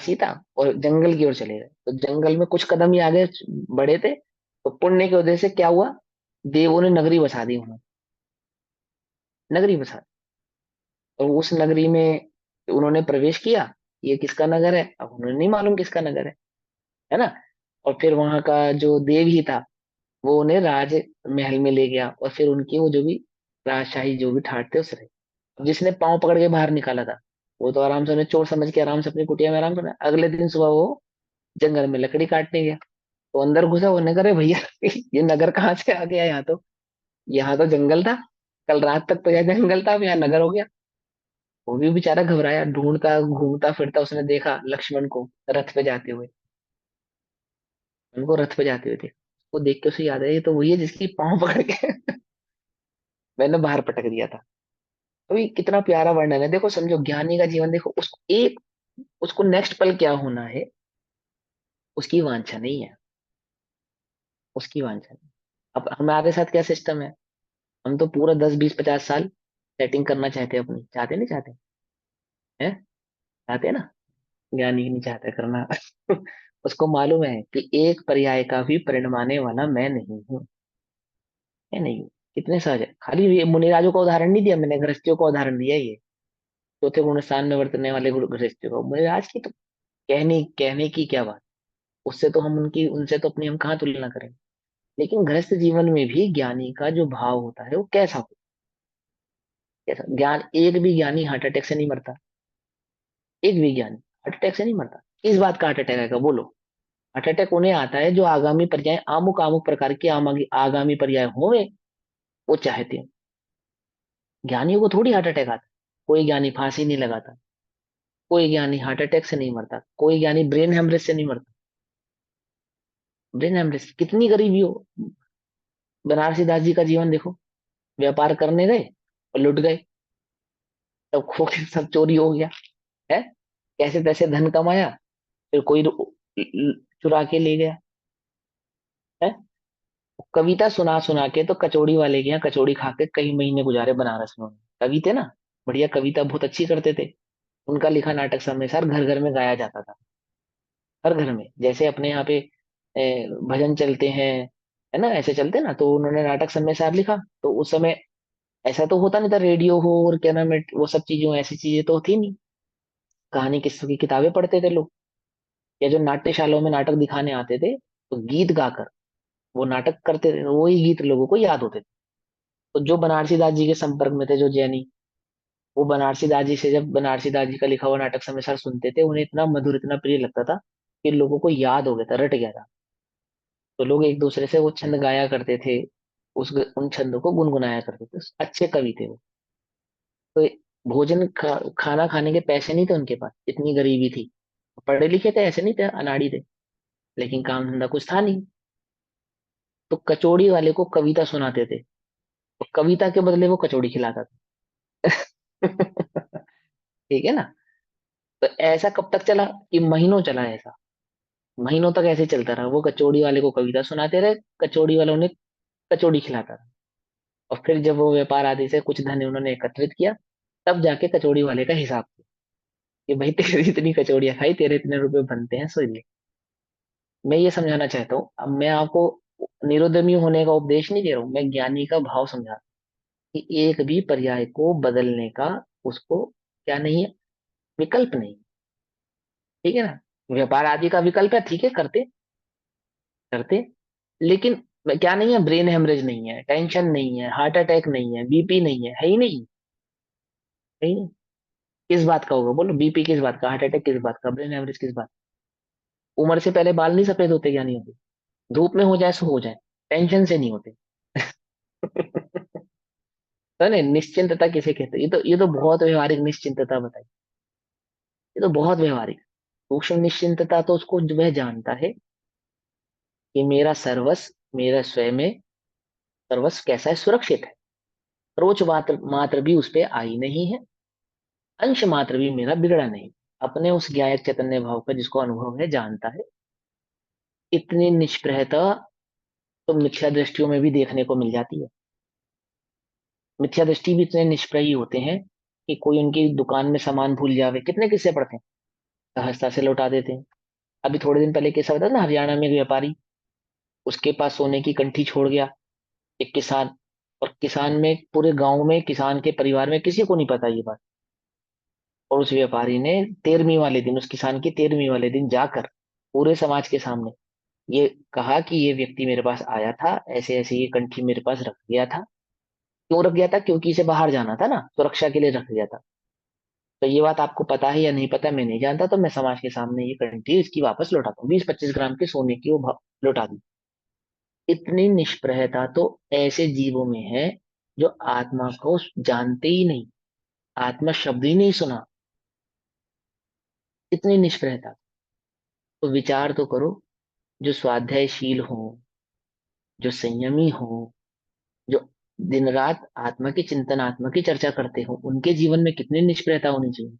सीता, और जंगल की ओर चले गए। तो जंगल में कुछ कदम ही आगे बढ़े थे, तो पुण्य की वजह से क्या हुआ? देवों ने नगरी बसा दी उन्होंने, नगरी बसा दी। और उस नगरी में उन्होंने प्रवेश किया। ये किसका नगर है? अब उन्हें नहीं मालूम किसका नगर है ना? और फिर वहां का जो देव ही था, वो उन्हें राज महल में ले गया, और फिर उनकी वो जो भी राजशाही जो भी ठाट थे, उस रहे। जिसने पांव पकड़ के बाहर निकाला था, वो तो आराम से उन्हें चोर समझ के आराम से अपनी कुटिया में आराम से, अगले दिन सुबह वो जंगल में लकड़ी काटने गया। तो अंदर घुसा, वो नगर है भैया। ये नगर कहाँ से आ गया? यहाँ तो जंगल था, कल रात तक तो यहाँ जंगल था, अब यहाँ नगर हो गया। वो भी बेचारा घबराया, ढूंढता घूमता फिरता उसने देखा लक्ष्मण को रथ पे जाते हुए, उनको रथ पे जाते हुए थे। वो देख के उसे याद है, ये तो वही है जिसकी पाँव पकड़ के मैंने बाहर पटक दिया था। तो ये कितना प्यारा वर्णन है। देखो, समझो, ज्ञानी का जीवन देखो, उसको एक, उसको नेक्स्ट पल क्या होना है, उसकी वांछा नहीं है, उसकी वांछा नहीं। अब हमारे साथ क्या सिस्टम है? हम तो पूरा 10 20 50 साल सेटिंग करना चाहते हैं अपनी, चाहते नहीं चाहते? हैं? चाहते हैं ना? ज्ञानी नहीं चाहते करना। उसको मालूम है कि एक पर्याय का भी परिणमाने वाला मैं नहीं हूँ। मैं नहीं हूँ। कितने सहज है। खाली ये मुनिराजों का उदाहरण नहीं दिया मैंने, गृहस्थियों का उदाहरण दिया। ये चौथे गुण स्थान में वर्तने वाले गृहस्थियों का, मुनिराज की तो कहने कहने की क्या बात। उससे तो हम उनकी, उनसे तो अपनी हम कहाँ तुलना करें? लेकिन गृहस्थ जीवन में भी ज्ञानी का जो भाव होता है वो कैसा हो, कैसा ज्ञान, एक भी ज्ञानी हार्ट अटैक से नहीं मरता। एक भी ज्ञानी हार्ट अटैक से नहीं मरता। किस बात का हार्ट अटैक आएगा बोलो? हार्ट अटैक उन्हें आता है जो आगामी पर्याय, आमुक आमुक प्रकार के आगामी पर्याय होवे वो चाहते हैं। ज्ञानियों को थोड़ी हार्ट अटैक आता। कोई ज्ञानी फांसी नहीं लगाता, कोई ज्ञानी हार्ट अटैक से नहीं मरता, कोई ज्ञानी ब्रेन हेमरेज से नहीं मरता। ब्रेन हेमरेज कितनी गरीबी हो। बनारसी दास जी का जीवन देखो, व्यापार करने गए और लुट गए, सब खो के सब चोरी हो गया है। कैसे तैसे धन कमाया, फिर कोई चुरा के ले गया है। कविता सुना सुना के तो कचौड़ी वाले के यहाँ कचौड़ी खा के कई महीने गुजारे बनारस में। कवि थे ना, बढ़िया कविता बहुत अच्छी करते थे। उनका लिखा नाटक समय सर घर घर में गाया जाता था। हर घर में, जैसे अपने यहाँ पे भजन चलते हैं, है ना, ऐसे चलते ना, तो उन्होंने नाटक समय सार लिखा। तो उस समय ऐसा तो होता नहीं था, रेडियो हो और क्या नाम है वो सब चीजें हो, ऐसी चीजें तो थी नहीं। कहानी किस्सों की किताबें पढ़ते थे लोग, या जो नाट्यशालाओं में नाटक दिखाने आते थे तो गीत गाकर वो नाटक करते थे, तो वही गीत लोगों को याद होते थे। तो जो बनारसी दास जी के संपर्क में थे, जो जैनी, वो बनारसी दास जी से जब बनारसी दास जी का लिखा हुआ नाटक समय सार सुनते थे, उन्हें इतना मधुर इतना प्रिय लगता था कि लोगों को याद हो गया था, रट गया था। तो लोग एक दूसरे से वो छंद गाया करते थे, उन छंदों को गुनगुनाया करते थे। अच्छे कवि थे वो। तो खाना खाने के पैसे नहीं थे उनके पास, इतनी गरीबी थी। पढ़े लिखे थे, ऐसे नहीं थे अनाड़ी थे, लेकिन काम धंधा कुछ था नहीं। तो कचौड़ी वाले को कविता सुनाते थे, तो कविता के बदले वो कचौड़ी खिलाता था। ठीक है ना। तो ऐसा कब तक चला? कि महीनों चला ऐसा। महीनों तक ऐसे चलता रहा, वो कचौड़ी वाले को कविता सुनाते रहे, कचौड़ी वालों ने कचौड़ी खिलाता रहा। और फिर जब वो व्यापार आदि से कुछ धन उन्होंने एकत्रित किया, तब जाके कचौड़ी वाले का हिसाब किया कि भाई तेरी इतनी कचौड़ियां खाई, तेरे इतने रुपए बनते हैं, सो ये। मैं ये समझाना चाहता हूँ, अब मैं आपको निरुद्यमी होने का उपदेश नहीं दे रहा हूँ, मैं ज्ञानी का भाव समझा रहा हूं कि एक भी पर्याय को बदलने का उसको क्या नहीं है, विकल्प नहीं। ठीक है ना। व्यापार आदि का विकल्प है, ठीक है, करते करते, लेकिन क्या नहीं है, ब्रेन हेमरेज नहीं है, टेंशन नहीं है, हार्ट अटैक नहीं है, बीपी नहीं है ही नहीं। है ही नहीं। किस बात का होगा बोलो? बीपी किस बात का, हार्ट अटैक किस बात का, ब्रेन हेमरेज किस बात? उम्र से पहले बाल नहीं सफेद होते, क्या नहीं होते? धूप में हो जाए सो हो जाए, टेंशन से नहीं होते। तो नहीं, निश्चिंतता किसे कहते हैं? ये तो बहुत व्यवहारिक निश्चिंतता बताई। ये तो बहुत व्यवहारिक। सूक्ष्म निश्चिंतता तो उसको जो वह जानता है कि मेरा सर्वस्व, मेरा स्वयं में सर्वस्व कैसा है, सुरक्षित है। रोच मात्र मात्र भी उस पे आई नहीं है, अंश मात्र भी मेरा बिगड़ा नहीं। अपने उस ज्ञायक चैतन्य भाव का जिसको अनुभव है, जानता है। इतनी निष्प्रहता तो मिथ्या दृष्टियों में भी देखने को मिल जाती है। मिथ्या दृष्टि भी इतने निष्प्रही होते हैं कि कोई उनकी दुकान में सामान भूल जावे, कितने किस्से पढ़ते हैं, सहजता से लौटा देते हैं। अभी थोड़े दिन पहले कैसा बताया ना, हरियाणा में एक व्यापारी, उसके पास सोने की कंठी छोड़ गया एक किसान। और किसान में, पूरे गांव में, किसान के परिवार में किसी को नहीं पता ये बात। और उस व्यापारी ने 13वीं वाले दिन, उस किसान की 13वीं वाले दिन जाकर पूरे समाज के सामने ये कहा कि ये व्यक्ति मेरे पास आया था, ऐसे ऐसे ये कंठी मेरे पास रख गया था। क्यों रख गया था? क्योंकि इसे बाहर जाना था ना, सुरक्षा के लिए रख गया था। तो ये बात आपको पता है या नहीं पता मैं नहीं जानता, तो मैं समाज के सामने ये कंठी इसकी वापस लौटाता हूँ, 20-25 ग्राम के सोने की वो लौटा दी। इतनी निष्प्रहता तो ऐसे जीवों में है जो आत्मा को जानते ही नहीं, आत्मा शब्द ही नहीं सुना। इतनी निष्प्रहता। तो विचार तो करो, जो स्वाध्यायशील हो, जो संयमी हो, जो दिन रात आत्मा की चिंतन, आत्मा की चर्चा करते हो, उनके जीवन में कितनी निष्प्रहता होनी चाहिए।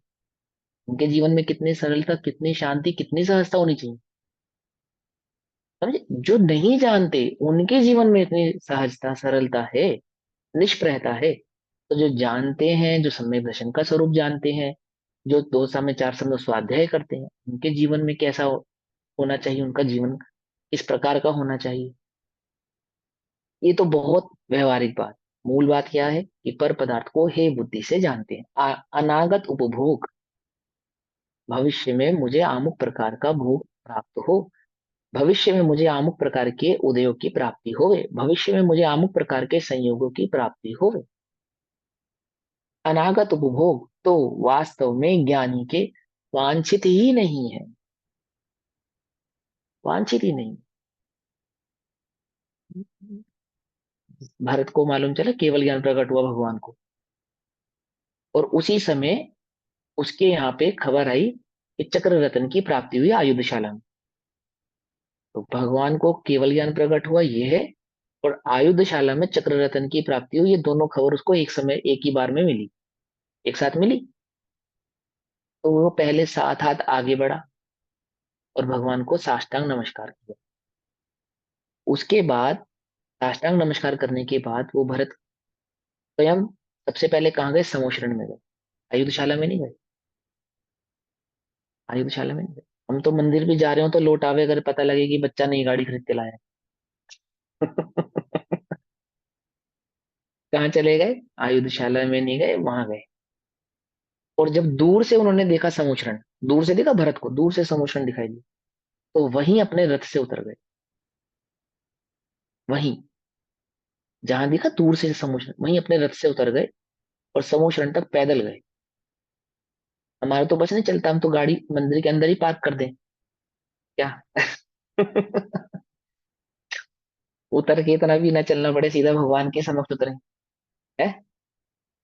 उनके जीवन में कितनी सरलता, कितनी शांति, कितनी सहजता होनी चाहिए। समझे? जो नहीं जानते उनके जीवन में इतनी सहजता, सरलता है, निष्प्रहता है। तो जो जानते हैं, जो सम्यक दर्शन का स्वरूप जानते हैं, जो दो समय चार समय स्वाध्याय करते हैं, उनके जीवन में कैसा होना चाहिए, उनका जीवन किस प्रकार का होना चाहिए। ये तो बहुत व्यवहारिक बात। मूल बात क्या है कि पर पदार्थ को हे बुद्धि से जानते हैं। अनागत उपभोग, भविष्य में मुझे अमुक प्रकार का भोग प्राप्त हो, भविष्य में मुझे अमुक प्रकार के उदयों की प्राप्ति होवे, भविष्य में मुझे अमुक प्रकार के संयोगों की प्राप्ति होवे। अनागत उपभोग तो वास्तव में ज्ञानी के वांछित ही नहीं है, वांछित ही नहीं। भरत को मालूम चला केवल ज्ञान प्रकट हुआ भगवान को, और उसी समय उसके यहाँ पे खबर आई कि चक्र रत्न की प्राप्ति हुई आयुधशाला में। तो भगवान को केवल ज्ञान प्रकट हुआ ये है, और आयुधशाला में चक्र रत्न की प्राप्ति हुई, ये दोनों खबर उसको एक समय एक ही बार में मिली, एक साथ मिली। तो वो पहले 7 हाथ आगे बढ़ा और भगवान को साष्टांग नमस्कार किया। उसके बाद साष्टांग नमस्कार करने के बाद वो भरत स्वयं सबसे पहले कहाँ गए, समोशरण में गए, आयुधशाला में नहीं गए, आयुधशाला में नहीं गए। हम तो मंदिर भी जा रहे हो तो लौट आवे अगर पता लगे कि बच्चा नई गाड़ी खरीद के लाया है। कहाँ चले गए, आयुधशाला में नहीं गए, वहां गए। और जब दूर से उन्होंने देखा समोशरण, दूर से देखा भरत को, दूर से समोशरण दिखाई दिया, तो वहीं अपने रथ से उतर गए, वहीं जहां देखा दूर से समोशरण, वहीं अपने रथ से उतर गए और समोशरण तक पैदल गए। हमारा तो बस नहीं चलता, हम तो गाड़ी मंदिर के अंदर ही पार्क कर दें क्या। उतर के इतना भी ना चलना पड़े, सीधा भगवान के समक्ष उतरे है।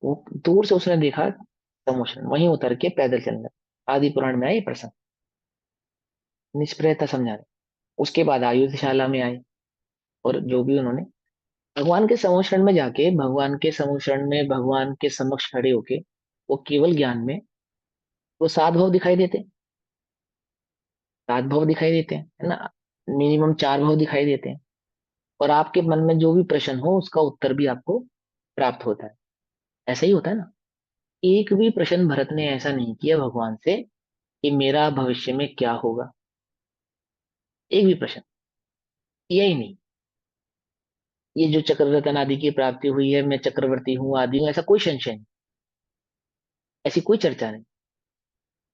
वो दूर से उसने देखा समोशरण, वहीं उतर के पैदल चलना। आदि पुराण में आई प्रसंग, निष्प्रयता समझा रहे। उसके बाद आयुधशाला में आए, और जो भी उन्होंने भगवान के समोशरण में जाके, भगवान के समोशरण में भगवान के समक्ष खड़े होके, वो केवल ज्ञान में वो 7 भाव दिखाई देते, 7 भाव दिखाई देते हैं, है ना। मिनिमम 4 भाव दिखाई देते हैं, और आपके मन में जो भी प्रश्न हो उसका उत्तर भी आपको प्राप्त होता है। ऐसा ही होता है ना। एक भी प्रश्न भरत ने ऐसा नहीं किया भगवान से कि मेरा भविष्य में क्या होगा, एक भी प्रश्न किया ही नहीं। ये जो चक्र रतन आदि की प्राप्ति हुई है, मैं चक्रवर्ती हूँ आदि हूँ, ऐसा कोई संशय नहीं, ऐसी कोई चर्चा नहीं।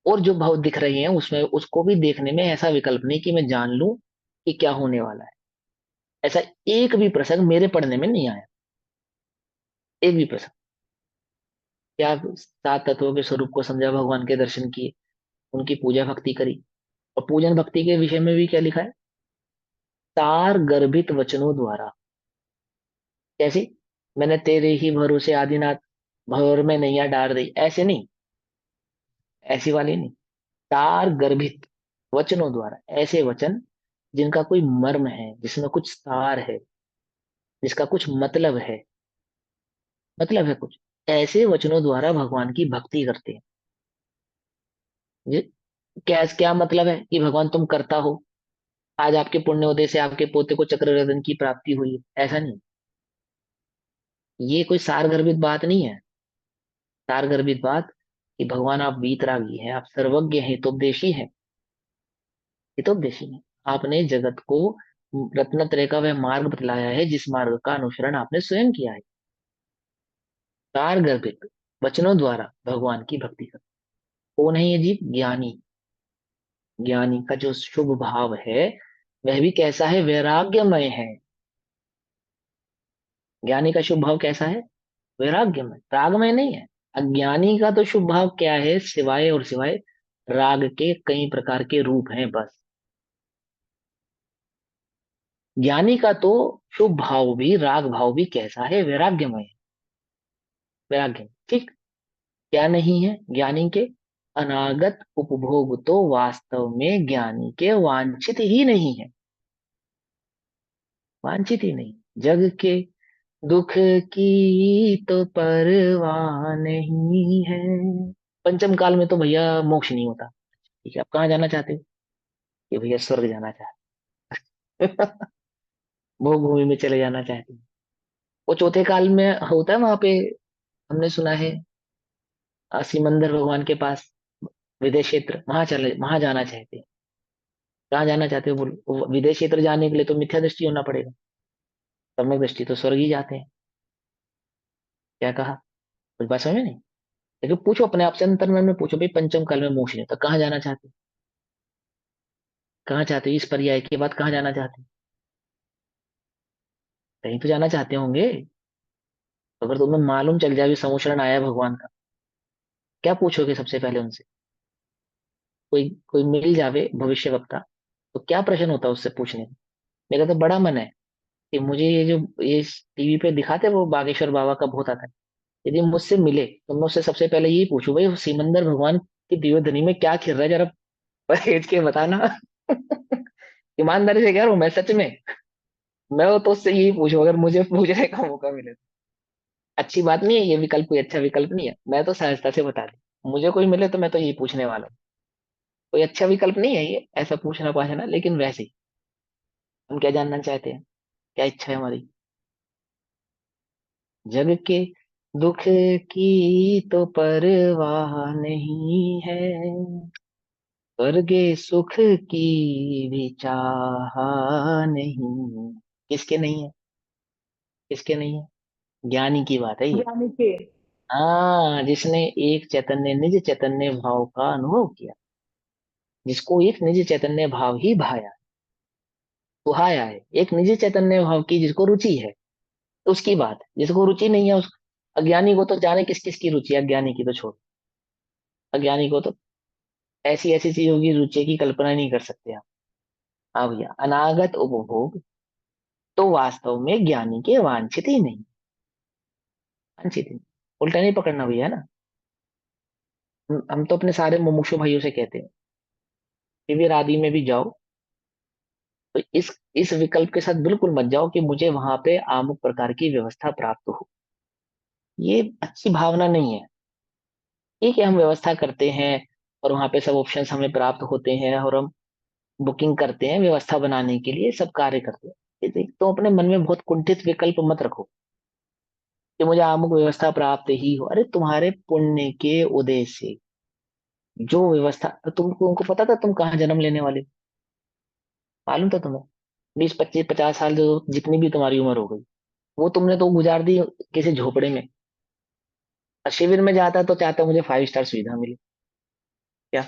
और जो भाव दिख रहे हैं उसमें उसको भी देखने में ऐसा विकल्प नहीं कि मैं जान लूं कि क्या होने वाला है। ऐसा एक भी प्रसंग मेरे पढ़ने में नहीं आया, एक भी प्रसंग। क्या 7 तत्वों के स्वरूप को समझा, भगवान के दर्शन किए, उनकी पूजा भक्ति करी। और पूजन भक्ति के विषय में भी क्या लिखा है, तार गर्भित वचनों द्वारा। कैसी, मैंने तेरे ही भरोसे आदिनाथ, भंवर में नैया डार दी, ऐसे नहीं, ऐसी वाली नहीं। तार गर्भित वचनों द्वारा, ऐसे वचन जिनका कोई मर्म है, जिसमें कुछ सार है, जिसका कुछ मतलब है, मतलब है कुछ, ऐसे वचनों द्वारा भगवान की भक्ति करते हैं। ये क्या क्या मतलब है कि भगवान तुम करता हो, आज आपके पुण्योदय से आपके पोते को चक्ररदन की प्राप्ति हुई है, ऐसा नहीं। ये कोई सार गर्भित बात नहीं है। सार गर्भित बात कि भगवान आप वीतरागी हैं, आप सर्वज्ञ हैं, हितोपदेशी हैं, हितोपदेशी हैं। आपने जगत को रत्नत्रय का वह मार्ग बतलाया है जिस मार्ग का अनुसरण आपने स्वयं किया है। सार गर्भित वचनों द्वारा भगवान की भक्ति कर। कौन है ये जीव, ज्ञानी। ज्ञानी का जो शुभ भाव है वह भी कैसा है, वैराग्यमय है। ज्ञानी का शुभ भाव कैसा है, वैराग्यमय, रागमय नहीं है। अज्ञानी का तो शुभ भाव क्या है, सिवाय और सिवाय राग के कई प्रकार के रूप हैं बस। ज्ञानी का तो शुभ भाव भी, राग भाव भी कैसा है, वैराग्यमय है। वैराग्य ठीक, क्या नहीं है ज्ञानी के, अनागत उपभोग तो वास्तव में ज्ञानी के वांछित ही नहीं है, वांछित ही नहीं। जग के दुख की तो परवाह नहीं है। पंचम काल में तो भैया मोक्ष नहीं होता। ठीक है, आप कहाँ जाना चाहते हो, कि भैया स्वर्ग जाना चाहते हो। भोग भूमि में चले जाना चाहते हो। वो चौथे काल में होता है वहां पे, हमने सुना है, सिमंदर भगवान के पास विदेश क्षेत्र, वहां चले, वहां जाना चाहते हैं। कहाँ जाना चाहते हो बोलो, विदेश क्षेत्र जाने के लिए तो मिथ्या दृष्टि होना पड़ेगा, सम्यक दृष्टि तो स्वर्ग ही जाते हैं। क्या कहा, कुछ बात समझ में नहीं। लेकिन पूछो अपने आप से, अंतर में पूछो भाई, पंचम काल में मोक्ष नहीं होता, कहाँ जाना चाहते हो, कहाँ चाहते हो, इस पर्याय के बाद कहाँ जाना चाहते हो? कहीं तो जाना चाहते होंगे। तो अगर तुम्हें मालूम चल जाए भी सम्मोचन आया है भगवान का, क्या पूछोगे सबसे पहले उनसे? कोई कोई मिल जावे भविष्य वक्ता, तो क्या प्रश्न होता है उससे पूछने का? मेरा तो बड़ा मन है कि मुझे ये जो ये टीवी पे दिखाते हैं, वो बागेश्वर बाबा का भूत आता है, यदि मुझसे मिले तो मैं उससे सबसे पहले यही पूछूं, भाई वो सिमंदर भगवान की दिव्य धनी में क्या खिल रहा है, जरा परहेज के बताना। ईमानदारी से कह रहा हूँ मैं, सच में। मैं वो तो उससे यही पूछूं अगर मुझे पूछने का मौका मिले तो। अच्छी बात नहीं है ये विकल्प, कोई अच्छा विकल्प नहीं है, मैं तो सहजता से बता दी, मुझे कोई मिले तो मैं तो यही पूछने वाला हूँ। कोई अच्छा विकल्प नहीं है ये ऐसा पूछना पाछना, लेकिन वैसे ही हम क्या जानना चाहते हैं, क्या इच्छा है हमारी? जग के दुख की तो परवाह नहीं है, स्वर्गे सुख की भी चाह नहीं। किसके नहीं है? किसके नहीं है? ज्ञानी की बात है ये। ज्ञानी के। हाँ, जिसने एक चैतन्य निज चैतन्य भाव का अनुभव किया, जिसको एक निज चैतन्य भाव ही भाया, सुहाया है, एक निजी चैतन्य भाव की जिसको रुचि है, तो उसकी बात है। जिसको रुचि नहीं है उस अज्ञानी को तो जाने किस किस की रुचि है, अज्ञानी की तो छोड़। अज्ञानी को तो ऐसी ऐसी चीजों की रुचि की कल्पना नहीं कर सकते आप। हाँ भैया, अनागत उपभोग तो वास्तव में ज्ञानी के वांछित ही नहीं। वांछित ही नहीं। उल्टा नहीं पकड़ना भैया ना। हम तो अपने सारे मुमुक्षु भाइयों से कहते हैं, शिविर आदि में भी जाओ तो इस विकल्प के साथ बिल्कुल मत जाओ कि मुझे वहां पे अमुक प्रकार की व्यवस्था प्राप्त हो। ये अच्छी भावना नहीं है। ठीक है, हम व्यवस्था करते हैं और वहां पे सब ऑप्शंस हमें प्राप्त होते हैं और हम बुकिंग करते हैं व्यवस्था बनाने के लिए, सब कार्य करते हैं। तो अपने मन में बहुत कुंठित विकल्प मत रखो कि मुझे अमुक व्यवस्था प्राप्त ही हो। अरे तुम्हारे पुण्य के उदय से जो व्यवस्था, तो तुमको पता था तुम कहाँ जन्म लेने वाले? मालूम था तुम्हें? 20 25 50 साल जो जितनी भी तुम्हारी उम्र हो गई, वो तुमने तो गुजार दी किसी झोपड़े में। और शिविर में जाता तो चाहता मुझे 5 स्टार सुविधा मिले। क्या?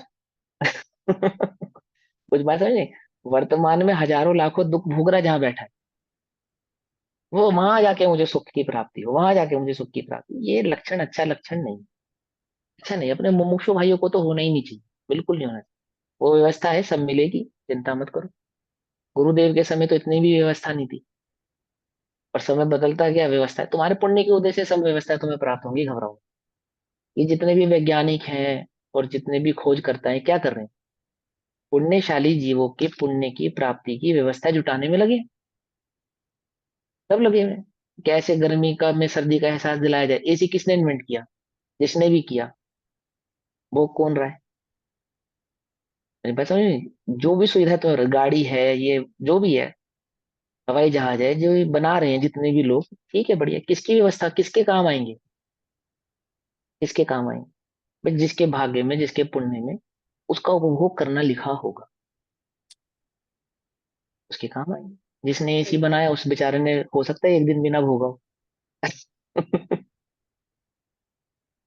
कुछ बात समझे? वर्तमान में हजारों लाखों दुख भोग रहा है जहां बैठा है, वो वहां जाके मुझे सुख की प्राप्ति हो, वहां जाके मुझे सुख की प्राप्ति, ये लक्षण अच्छा लक्षण नहीं। अच्छा नहीं, अपने मुमुक्षु भाइयों को तो होना ही नहीं चाहिए। बिल्कुल नहीं होना चाहिए। वो व्यवस्था है, सब मिलेगी, चिंता मत करो। गुरुदेव के समय तो इतनी भी व्यवस्था नहीं थी, और समय बदलता गया, व्यवस्था है तुम्हारे पुण्य के उदय से सब व्यवस्था तुम्हें प्राप्त होंगी, घबराओ। ये जितने भी वैज्ञानिक हैं और जितने भी खोज करता है, क्या कर रहे हैं? पुण्यशाली जीवों के पुण्य की प्राप्ति की व्यवस्था जुटाने में लगे। सब लगे हुए हैं। कैसे गर्मी का में सर्दी का एहसास दिलाया जाए, एसी किसने इन्वेंट किया? जिसने भी किया वो कौन रहा है? मेरी बात समझ में? जो भी सुविधा तो गाड़ी है, ये जो भी है, हवाई जहाज है, जो ये बना रहे हैं जितने भी लोग, ठीक है बढ़िया, किसकी व्यवस्था, किसके काम आएंगे? किसके काम आएंगे? भाई जिसके भाग्य में, जिसके पुण्य में उसका उपभोग करना लिखा होगा, उसके काम आएंगे। जिसने एसी बनाया उस बेचारे ने हो सकता है एक दिन बिना भोगा हो।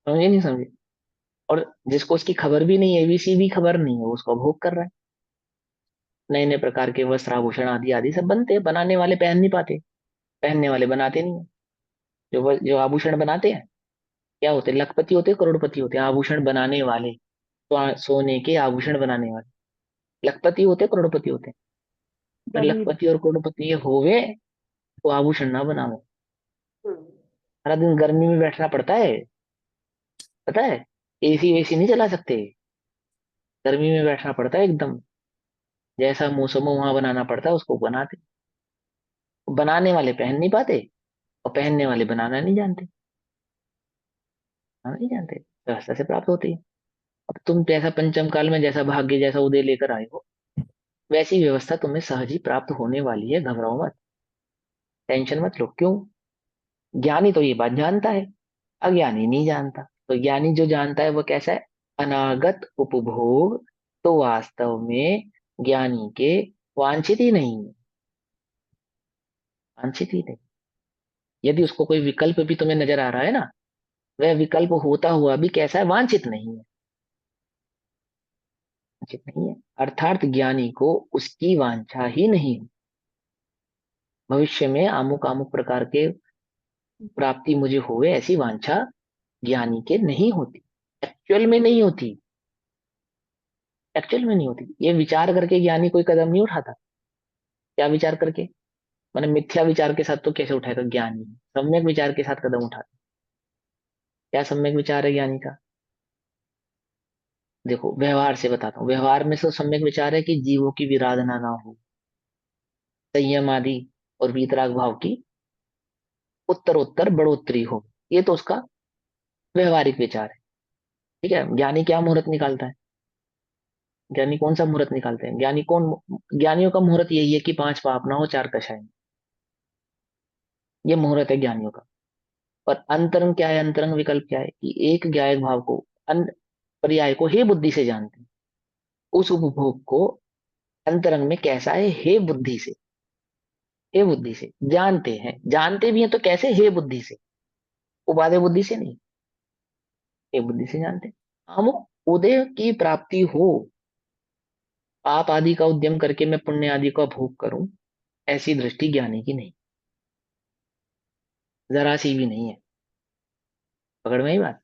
समझे नहीं समझे? और जिसको उसकी खबर भी नहीं है, एबीसी भी खबर नहीं है, वो उसका भोग कर रहा है। नए नए प्रकार के वस्त्र आभूषण आदि आदि सब बनते हैं, बनाने वाले पहन नहीं पाते, पहनने वाले बनाते नहीं है। जो आभूषण बनाते हैं, क्या होते हैं? लखपति होते हैं, करोड़पति होते हैं आभूषण बनाने वाले। तो सोने के आभूषण बनाने वाले लखपति होते हैं, करोड़पति होते हैं। पर गरीब। लखपति और करोड़पति ये होवे तो आभूषण ना बनावे। सारा दिन गर्मी में बैठना पड़ता है, पता है? एसी वेसी नहीं चला सकते, गर्मी में बैठना पड़ता है एकदम। जैसा मौसम हो वहां बनाना पड़ता है, उसको बनाते। बनाने वाले पहन नहीं पाते, और पहनने वाले बनाना नहीं जानते। हाँ, नहीं जानते, व्यवस्था से प्राप्त होती है। अब तुम जैसा पंचम काल में जैसा भाग्य जैसा उदय लेकर आए हो, वैसी व्यवस्था तुम्हें सहज ही प्राप्त होने वाली है, घबराओ मत। टेंशन मत लो। क्यों? ज्ञानी तो ये बात जानता है, अज्ञानी नहीं जानता। तो ज्ञानी जो जानता है वो कैसा है? अनागत उपभोग तो वास्तव में ज्ञानी के वांछित ही नहीं है। वांछित ही नहीं। यदि उसको कोई विकल्प भी तुम्हें नजर आ रहा है ना, वह विकल्प होता हुआ भी कैसा है? वांछित नहीं है। वांछित नहीं है। अर्थात ज्ञानी को उसकी वांछा ही नहीं है। भविष्य में अमुक अमुक प्रकार के प्राप्ति मुझे होवे ऐसी वांछा ज्ञानी के नहीं होती, एक्चुअल में नहीं होती। एक्चुअल में नहीं होती। ये विचार करके ज्ञानी कोई कदम नहीं उठाता। क्या विचार करके? मैंने मिथ्या विचार के साथ तो कैसे उठाएगा ज्ञानी? सम्यक विचार के साथ कदम उठाता। क्या सम्यक विचार है ज्ञानी का? देखो व्यवहार से बताता हूँ। व्यवहार में तो सम्यक विचार है कि जीवों की विराधना ना हो, संयम आदि और वीतराग भाव की उत्तरोत्तर बढ़ोतरी हो। ये तो उसका व्यवहारिक विचार है। ठीक है। ज्ञानी क्या मुहूर्त निकालता है? ज्ञानी कौन सा मुहूर्त निकालते हैं? ज्ञानी कौन? ज्ञानियों का मुहूर्त यही है कि पांच पाप ना हो, चार कषाय। ये मुहूर्त है ज्ञानियों का। और अंतरंग क्या है? अंतरंग विकल्प क्या है कि एक ज्ञायक भाव को, अन्य पर्याय को हे बुद्धि से जानते हैं। उस उपभोग को अंतरंग में कैसा है? हे बुद्धि से। हे बुद्धि से जानते हैं। जानते भी हैं तो कैसे? हे बुद्धि से। उपादेय बुद्धि से नहीं, हे बुद्धि से जानते हैं। हम उदय की प्राप्ति हो, पाप आदि का उद्यम करके मैं पुण्य आदि का भोग करूं, ऐसी दृष्टि ज्ञानी की नहीं, जरा सी भी नहीं है। पकड़ में ही बात।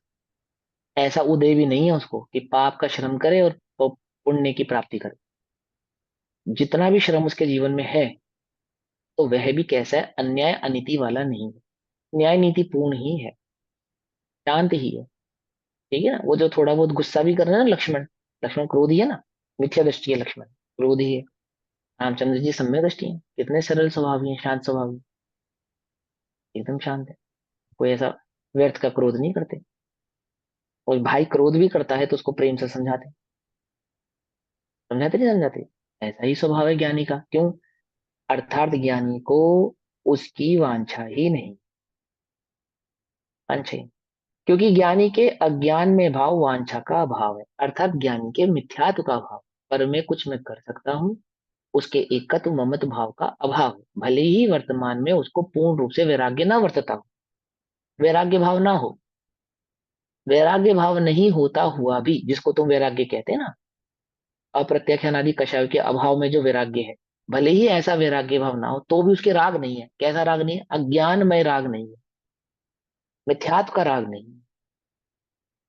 ऐसा उदय भी नहीं है उसको कि पाप का श्रम करे और पुण्य की प्राप्ति करे। जितना भी श्रम उसके जीवन में है, तो वह भी कैसा है? अन्याय अनीति वाला नहीं है, न्याय नीति पूर्ण ही है, शांत ही है। ठीक है ना? वो जो थोड़ा बहुत गुस्सा भी कर रहे हैं ना, लक्ष्मण, लक्ष्मण क्रोधी है ना, मिथ्या दृष्टि है लक्ष्मण, क्रोधी है। रामचंद्र जी सम्यक दृष्टि है, कितने सरल स्वभाव हैं, शांत स्वभाव हैं, एकदम शांत है। कोई ऐसा व्यर्थ का क्रोध नहीं करते। और भाई क्रोध भी करता है तो उसको प्रेम से समझाते। समझाते नहीं समझाते? ऐसा ही स्वभाव है ज्ञानी का। क्यों? अर्थात ज्ञानी को उसकी वांछा ही नहीं। वांछा ही। क्योंकि ज्ञानी के अज्ञान में भाव वांछा का अभाव है, अर्थात ज्ञानी के मिथ्यात्व का भाव। पर मैं कुछ मैं कर सकता हूँ, उसके एकत्व ममत्व भाव का अभाव है। भले ही वर्तमान में उसको पूर्ण रूप से वैराग्य ना वर्तता हो, वैराग्य भाव ना हो, वैराग्य भाव नहीं होता हुआ भी, जिसको तुम वैराग्य कहते हैं ना, अप्रत्यक्ष अनादि कषाय के अभाव में जो वैराग्य है, भले ही ऐसा वैराग्य भाव ना हो तो भी उसके राग नहीं है। कैसा राग नहीं है? अज्ञानमय राग नहीं है, मिथ्यात्व का राग नहीं है।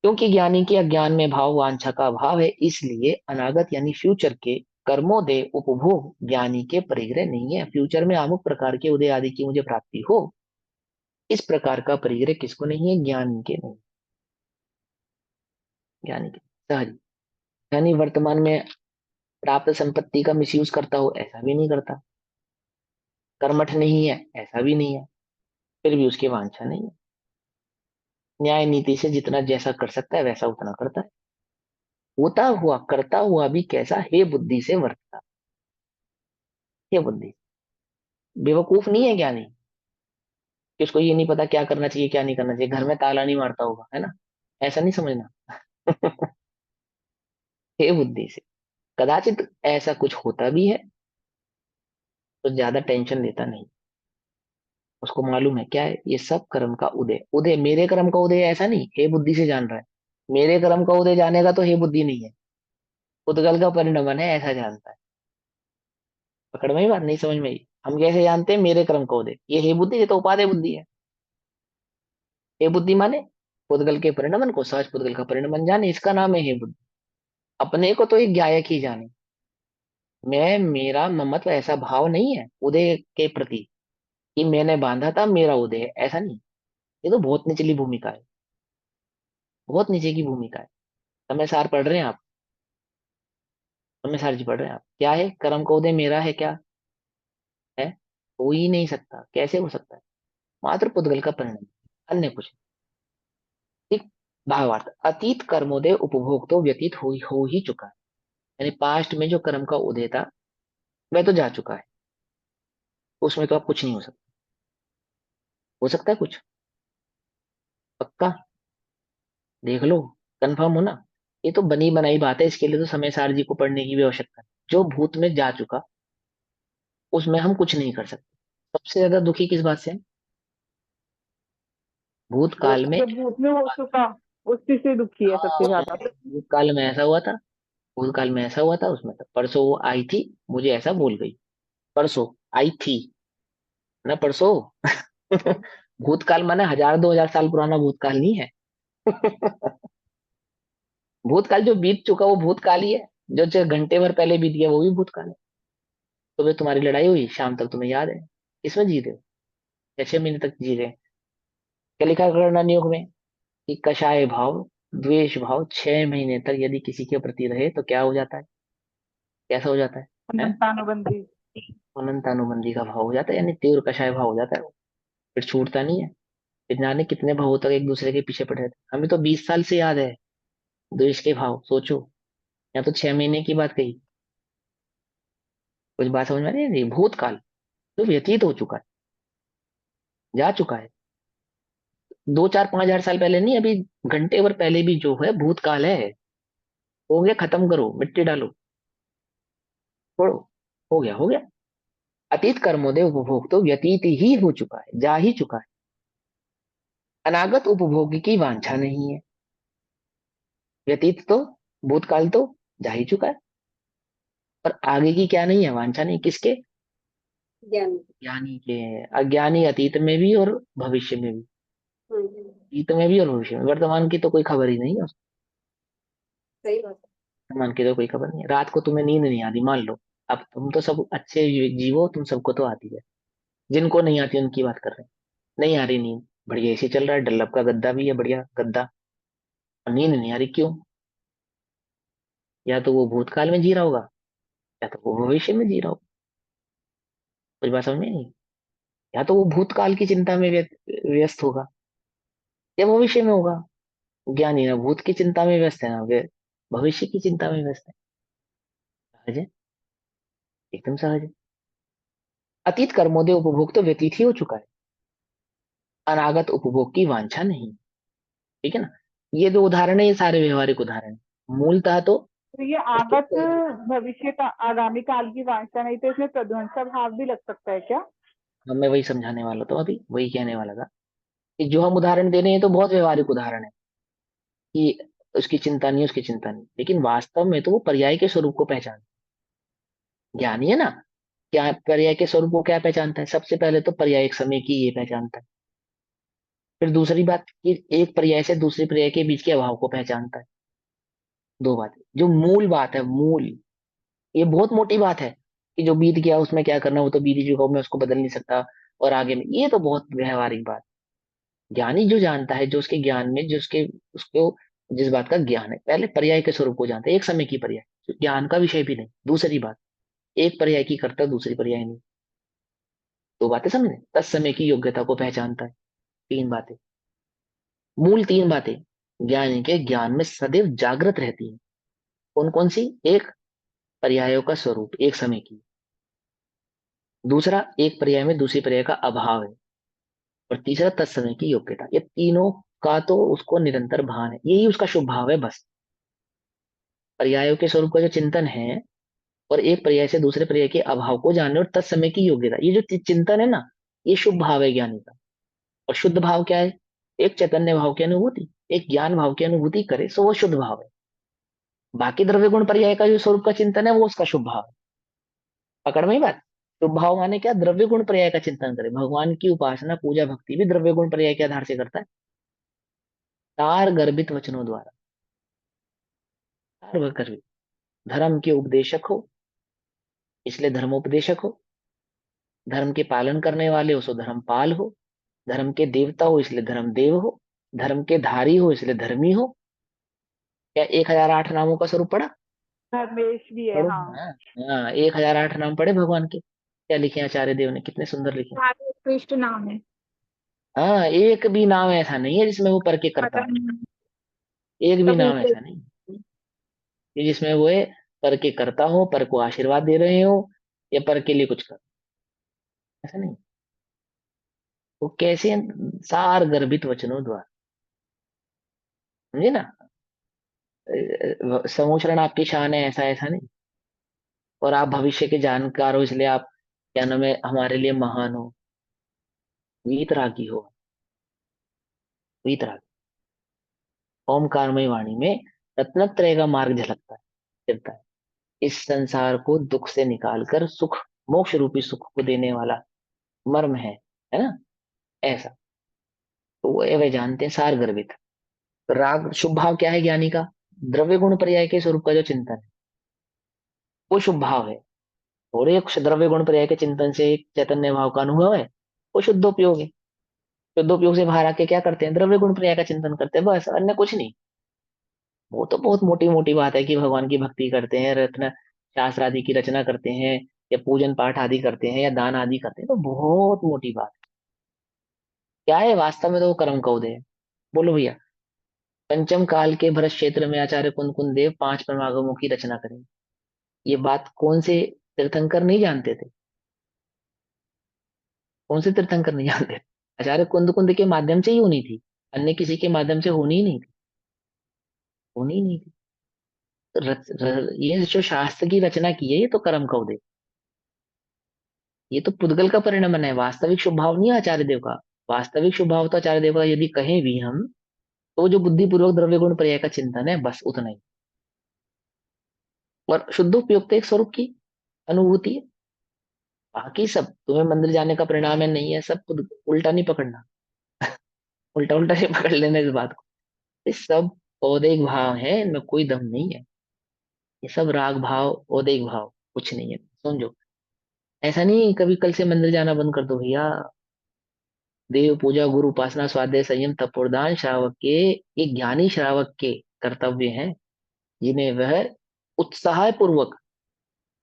क्योंकि ज्ञानी के अज्ञान में भाव वांछा का अभाव है, इसलिए अनागत यानी फ्यूचर के कर्मोदय उपभोग ज्ञानी के परिग्रह नहीं है। फ्यूचर में अमुक प्रकार के उदय आदि की मुझे प्राप्ति हो, इस प्रकार का परिग्रह किसको नहीं है? ज्ञानी के नहीं। ज्ञानी के सहज। यानी वर्तमान में प्राप्त संपत्ति का मिसयूज करता हो, ऐसा भी नहीं करता। कर्मठ नहीं है, ऐसा भी नहीं है। फिर भी उसकी वांछा नहीं है। न्याय नीति से जितना जैसा कर सकता है वैसा उतना करता है। होता हुआ करता हुआ भी कैसा? हे बुद्धि से वर्तता। हे बुद्धि। बेवकूफ नहीं है ज्ञानी कि उसको ये नहीं पता क्या करना चाहिए क्या नहीं करना चाहिए, घर में ताला नहीं मारता होगा, है ना? ऐसा नहीं समझना। हे बुद्धि से। कदाचित ऐसा कुछ होता भी है तो ज्यादा टेंशन लेता नहीं। उसको मालूम है क्या है, ये सब कर्म का उदय। उदय मेरे कर्म का उदय है ऐसा नहीं, हे बुद्धि से जान रहा है। मेरे कर्म का उदय जानेगा तो हे बुद्धि नहीं है, उद्गल का परिणमन है, ऐसा जानता है। पकड़ में ही बात नहीं? समझ में ही? हम कैसे जानते हैं मेरे कर्म का उदय? ये हे बुद्धि, ये तो उपादेय बुद्धि है। हे बुद्धि माने पुद्गल के परिणमन को, सहज पुद्गल का परिणमन जाने, इसका नाम है हे बुद्धि। अपने को तो एक ज्ञायक ही जाने। मैं, मेरा ममत्व ऐसा भाव नहीं है उदय के प्रति कि मैंने बांधा था मेरा उदय है, ऐसा नहीं। ये तो बहुत निचली भूमिका है, बहुत नीचे की भूमिका है। समय सार पढ़ रहे हैं आप? समय सार जी पढ़ रहे हैं आप? क्या है? कर्म का उदय मेरा है क्या? है? हो ही नहीं सकता। कैसे हो सकता है? मात्र पुद्गल का परिणाम, अन्य कुछ नहीं। ठीक। भावार्थ, अतीत कर्मोदय उपभोग तो व्यतीत हो ही चुका है। यानी पास्ट में जो कर्म का उदय था वह तो जा चुका है, उसमें तो अब कुछ नहीं हो सकता। हो सकता है कुछ? पक्का? देख लो, कंफर्म हो ना? ये तो बनी बनाई बात है, इसके लिए तो समय सार जी को पढ़ने की भी आवश्यकता है। जो भूत में जा चुका उसमें हम कुछ नहीं कर सकते। सबसे ज्यादा दुखी किस बात से हैं? भूतकाल में। जो भूत में हो चुका उसी से दुखी है सबसे ज्यादा। भूतकाल में ऐसा हुआ था भूतकाल में ऐसा हुआ था, उसमें था परसों वो आई थी, मुझे ऐसा बोल गई। परसों आई थी ना, परसों। भूतकाल माने 1000 2000 साल पुराना भूतकाल नहीं है। भूतकाल जो बीत चुका वो भूतकाल ही है। जो जो घंटे भर पहले बीत गया वो भी भूतकाल है। सुबह तुम्हारी लड़ाई हुई, शाम तक तुम्हें याद है। इसमें जी रहे हो, या 6 महीने तक जी रहे हैं। क्या लिखा है गणना योग में कि कषाय भाव, द्वेष भाव 6 महीने तक यदि किसी के प्रति रहे तो क्या हो जाता है, कैसा हो जाता है? अनंतानुबंधी। अनंत अनुबंधी का भाव हो जाता है, यानी तीव्र कषाय भाव हो जाता है वो। फिर छूटता नहीं है। फिर जाने कितने भावों तक एक दूसरे के पीछे पड़े रहते हैं। हमें तो 20 साल से याद है द्वेष के भाव, सोचो। या तो 6 महीने की बात कही। कुछ बात समझ में आ रही है? नहीं, भूतकाल जो व्यतीत हो चुका है, जा चुका है। 2 4 5 हजार साल पहले नहीं, अभी घंटे भर पहले भी जो है भूतकाल है। हो गया, खत्म करो, मिट्टी डालो, छोड़ो। हो गया, हो गया। अतीत कर्मोदय उपभोग तो व्यतीत ही हो चुका है, जा ही चुका है। अनागत उपभोग की वांछा नहीं है। व्यतीत तो, भूतकाल तो जा ही चुका है। और आगे की क्या नहीं है, वांछा नहीं, किसके? ज्ञान। ज्ञानी के। अज्ञानी अतीत में भी और भविष्य में भी। अतीत में भी और भविष्य में, वर्तमान की तो कोई खबर ही नहीं है उसको। सही बात वर्तमान की तो कोई खबर नहीं है। रात को तुम्हें नींद नहीं आती, मान लो। अब तुम तो सब अच्छे जीवो, तुम सबको तो आती है। जिनको नहीं आती उनकी बात कर रहे हैं। नहीं आ रही नींद, बढ़िया एसी चल रहा है, डल्लब का गद्दा भी है, बढ़िया गद्दा। और नींद नहीं आ रही, क्यों? या तो वो भूतकाल में जी रहा होगा, या तो वो भविष्य में जी रहा होगा। कुछ बात समझ में नहीं? या तो वो भूतकाल की चिंता में व्यस्त होगा, या भविष्य में होगा। ज्ञानी ना भूत की चिंता में व्यस्त है, ना वे भविष्य की चिंता में व्यस्त है। सहज है, एकदम सहज है। अतीत कर्मोदय उपभोग तो व्यतीत ही हो चुका है। अनागत उपभोग की वांछा नहीं। ठीक है ना? ये जो उदाहरण है, ये सारे व्यवहारिक उदाहरण हैं। मूलतः तो है। तो ये आगत भविष्य का आगामी काल की वांछा नहीं, तो इसमें प्रध्वंसा भाव भी लग सकता है क्या? मैं वही समझाने वाला था, अभी वही कहने वाला था कि जो हम उदाहरण दे रहे हैं तो बहुत व्यवहारिक उदाहरण है कि उसकी चिंता नहीं, उसकी चिंता नहीं, लेकिन वास्तव में तो वो पर्याय के स्वरूप को पहचान। ज्ञानी है ना, क्या पर्याय के स्वरूप को क्या पहचानता है? सबसे पहले तो पर्यायिक समय की ये पहचानता है। फिर दूसरी बात कि एक पर्याय से दूसरे पर्याय के बीच के अभाव को पहचानता है। दो बातें, जो मूल बात है, मूल। ये बहुत मोटी बात है कि जो बीत गया उसमें क्या करना, वो तो बीत ही चुका, मैं उसको बदल नहीं सकता। और आगे में ये तो बहुत व्यवहारिक बात। ज्ञानी जो जानता है, जो उसके ज्ञान में, जो उसके उसको जिस बात का ज्ञान है, पहले पर्याय के स्वरूप को जानता है, एक समय की पर्याय। तो ज्ञान का विषय भी नहीं। दूसरी बात, एक पर्याय की करता, दूसरी पर्याय नहीं। दो बातें समझे, तत्समय की योग्यता को पहचानता है। तीन बातें, मूल तीन बातें ज्ञानी के ज्ञान में सदैव जागृत रहती हैं। कौन कौन सी? एक, पर्यायों का स्वरूप एक समय की। दूसरा, एक पर्याय में दूसरी पर्याय का अभाव है। और तीसरा, तत्समय की योग्यता। ये तीनों का तो उसको निरंतर भान है, यही उसका शुभ भाव है बस। पर्यायों के स्वरूप का जो चिंतन है, और एक पर्याय से दूसरे पर्याय के अभाव को जानने, और तत्समय की योग्यता, ये जो चिंतन है ना, ये शुभ भाव है ज्ञानी का। और शुद्ध भाव क्या है? एक चैतन्य भाव की अनुभूति, एक ज्ञान भाव की अनुभूति करे सो वो शुद्ध भाव है। बाकी द्रव्य गुण पर्याय का जो स्वरूप का चिंतन है वो उसका शुभ भाव है। पकड़ में ही बात। शुभ भाव माने क्या? द्रव्य गुण पर्याय का चिंतन करे। भगवान की उपासना, पूजा, भक्ति भी द्रव्य गुण पर्याय के आधार से करता है। तार गर्भित वचनों द्वारा। तार गर्भित। धर्म के उपदेशक हो, इसलिए धर्मोपदेशक हो। धर्म के पालन करने वाले हो सो धर्मपाल हो। धर्म के देवता हो इसलिए धर्म देव हो। धर्म के धारी हो इसलिए धर्मी हो। क्या 1008 नामों का स्वरूप पढ़ा? धर्मेश भी है, पढ़ो हाँ। हाँ। हाँ, 1008 नाम पढ़े भगवान के, क्या लिखे हैं आचार्य देव ने, कितने सुंदर लिखे हैं। सारे उत्कृष्ट नाम है। हाँ, एक भी नाम ऐसा नहीं है जिसमें वो पर के करता हो। मदन। एक भी नाम कबूतर। ऐसा नहीं कि जिसमें वो है पर के करता हो, पर को आशीर्वाद दे रहे हो, या पर के लिए कुछ कर, ऐसा नहीं। वो कैसे हैं? सार गर्भित वचनों द्वारा। समझे ना? समोचरण आपकी शान है, ऐसा ऐसा नहीं। और आप भविष्य के जानकार हो इसलिए आप, क्या नाम है, हमारे लिए महान हो। वीतरागी हो, वीतरागी। ओमकारमय वाणी में रत्नत्रय का मार्ग झलकता है। स्थिरता है। इस संसार को दुख से निकालकर सुख, मोक्ष रूपी सुख को देने वाला मर्म है ना, ऐसा। तो वे जानते हैं सार गर्भित। राग शुभ भाव क्या है ज्ञानी का? द्रव्य गुण पर्याय के स्वरूप का जो चिंतन है, वो शुभ भाव है। और एक द्रव्य गुण पर्याय के चिंतन से एक चैतन्य भाव का अनुभव है, वो शुद्धोपयोग है। शुद्धोपयोग से बाहर आके क्या करते हैं? द्रव्य गुण पर्याय का चिंतन करते हैं, बस, अन्य कुछ नहीं। वो तो बहुत मोटी मोटी बात है कि भगवान की भक्ति करते हैं, रत्न शास्त्र आदि की रचना करते हैं, या पूजन पाठ आदि करते हैं, या दान आदि करते हैं, तो बहुत मोटी बात है। क्या है वास्तव में? तो वो कर्म का उदय है। बोलो भैया। पंचम काल के भरत क्षेत्र में आचार्य कुंद कुंद देव 5 परमागमों की रचना करें, ये बात कौन से तीर्थंकर नहीं जानते थे? कौन से तीर्थंकर नहीं जानते थे? आचार्य कुंद कुंद के माध्यम से ही होनी थी, अन्य किसी के माध्यम से होनी ही नहीं थी, होनी ही नहीं थी। तो ये जो शास्त्र की रचना की है, ये तो कर्म का उदय, ये तो पुद्गल का परिणमन है, वास्तविक शुभ भाव नहीं है आचार्य देव का। वास्तविक शुभ भाव तो आचार्य देव का यदि कहें भी हम, तो जो बुद्धिपूर्वक द्रव्य गुण पर्याय का चिंतन है, बस उतना ही। और शुद्ध उपयुक्त एक स्वरूप की अनुभूति है। बाकी सब तुम्हें मंदिर जाने का परिणाम है, नहीं है, सब उल्टा नहीं पकड़ना, उल्टा उल्टा नहीं पकड़ लेना इस बात को। ये सब औदिक भाव है, इनमें कोई दम नहीं है। ये सब राग भाव, औदिक भाव, कुछ नहीं है, समझो। ऐसा नहीं कभी कल से मंदिर जाना बंद कर दो भैया। देव पूजा, गुरु उपासना, स्वाध्याय, संयम, तपोदान श्रावक के, ये ज्ञानी श्रावक के कर्तव्य हैं, जिन्हें वह उत्साह पूर्वक,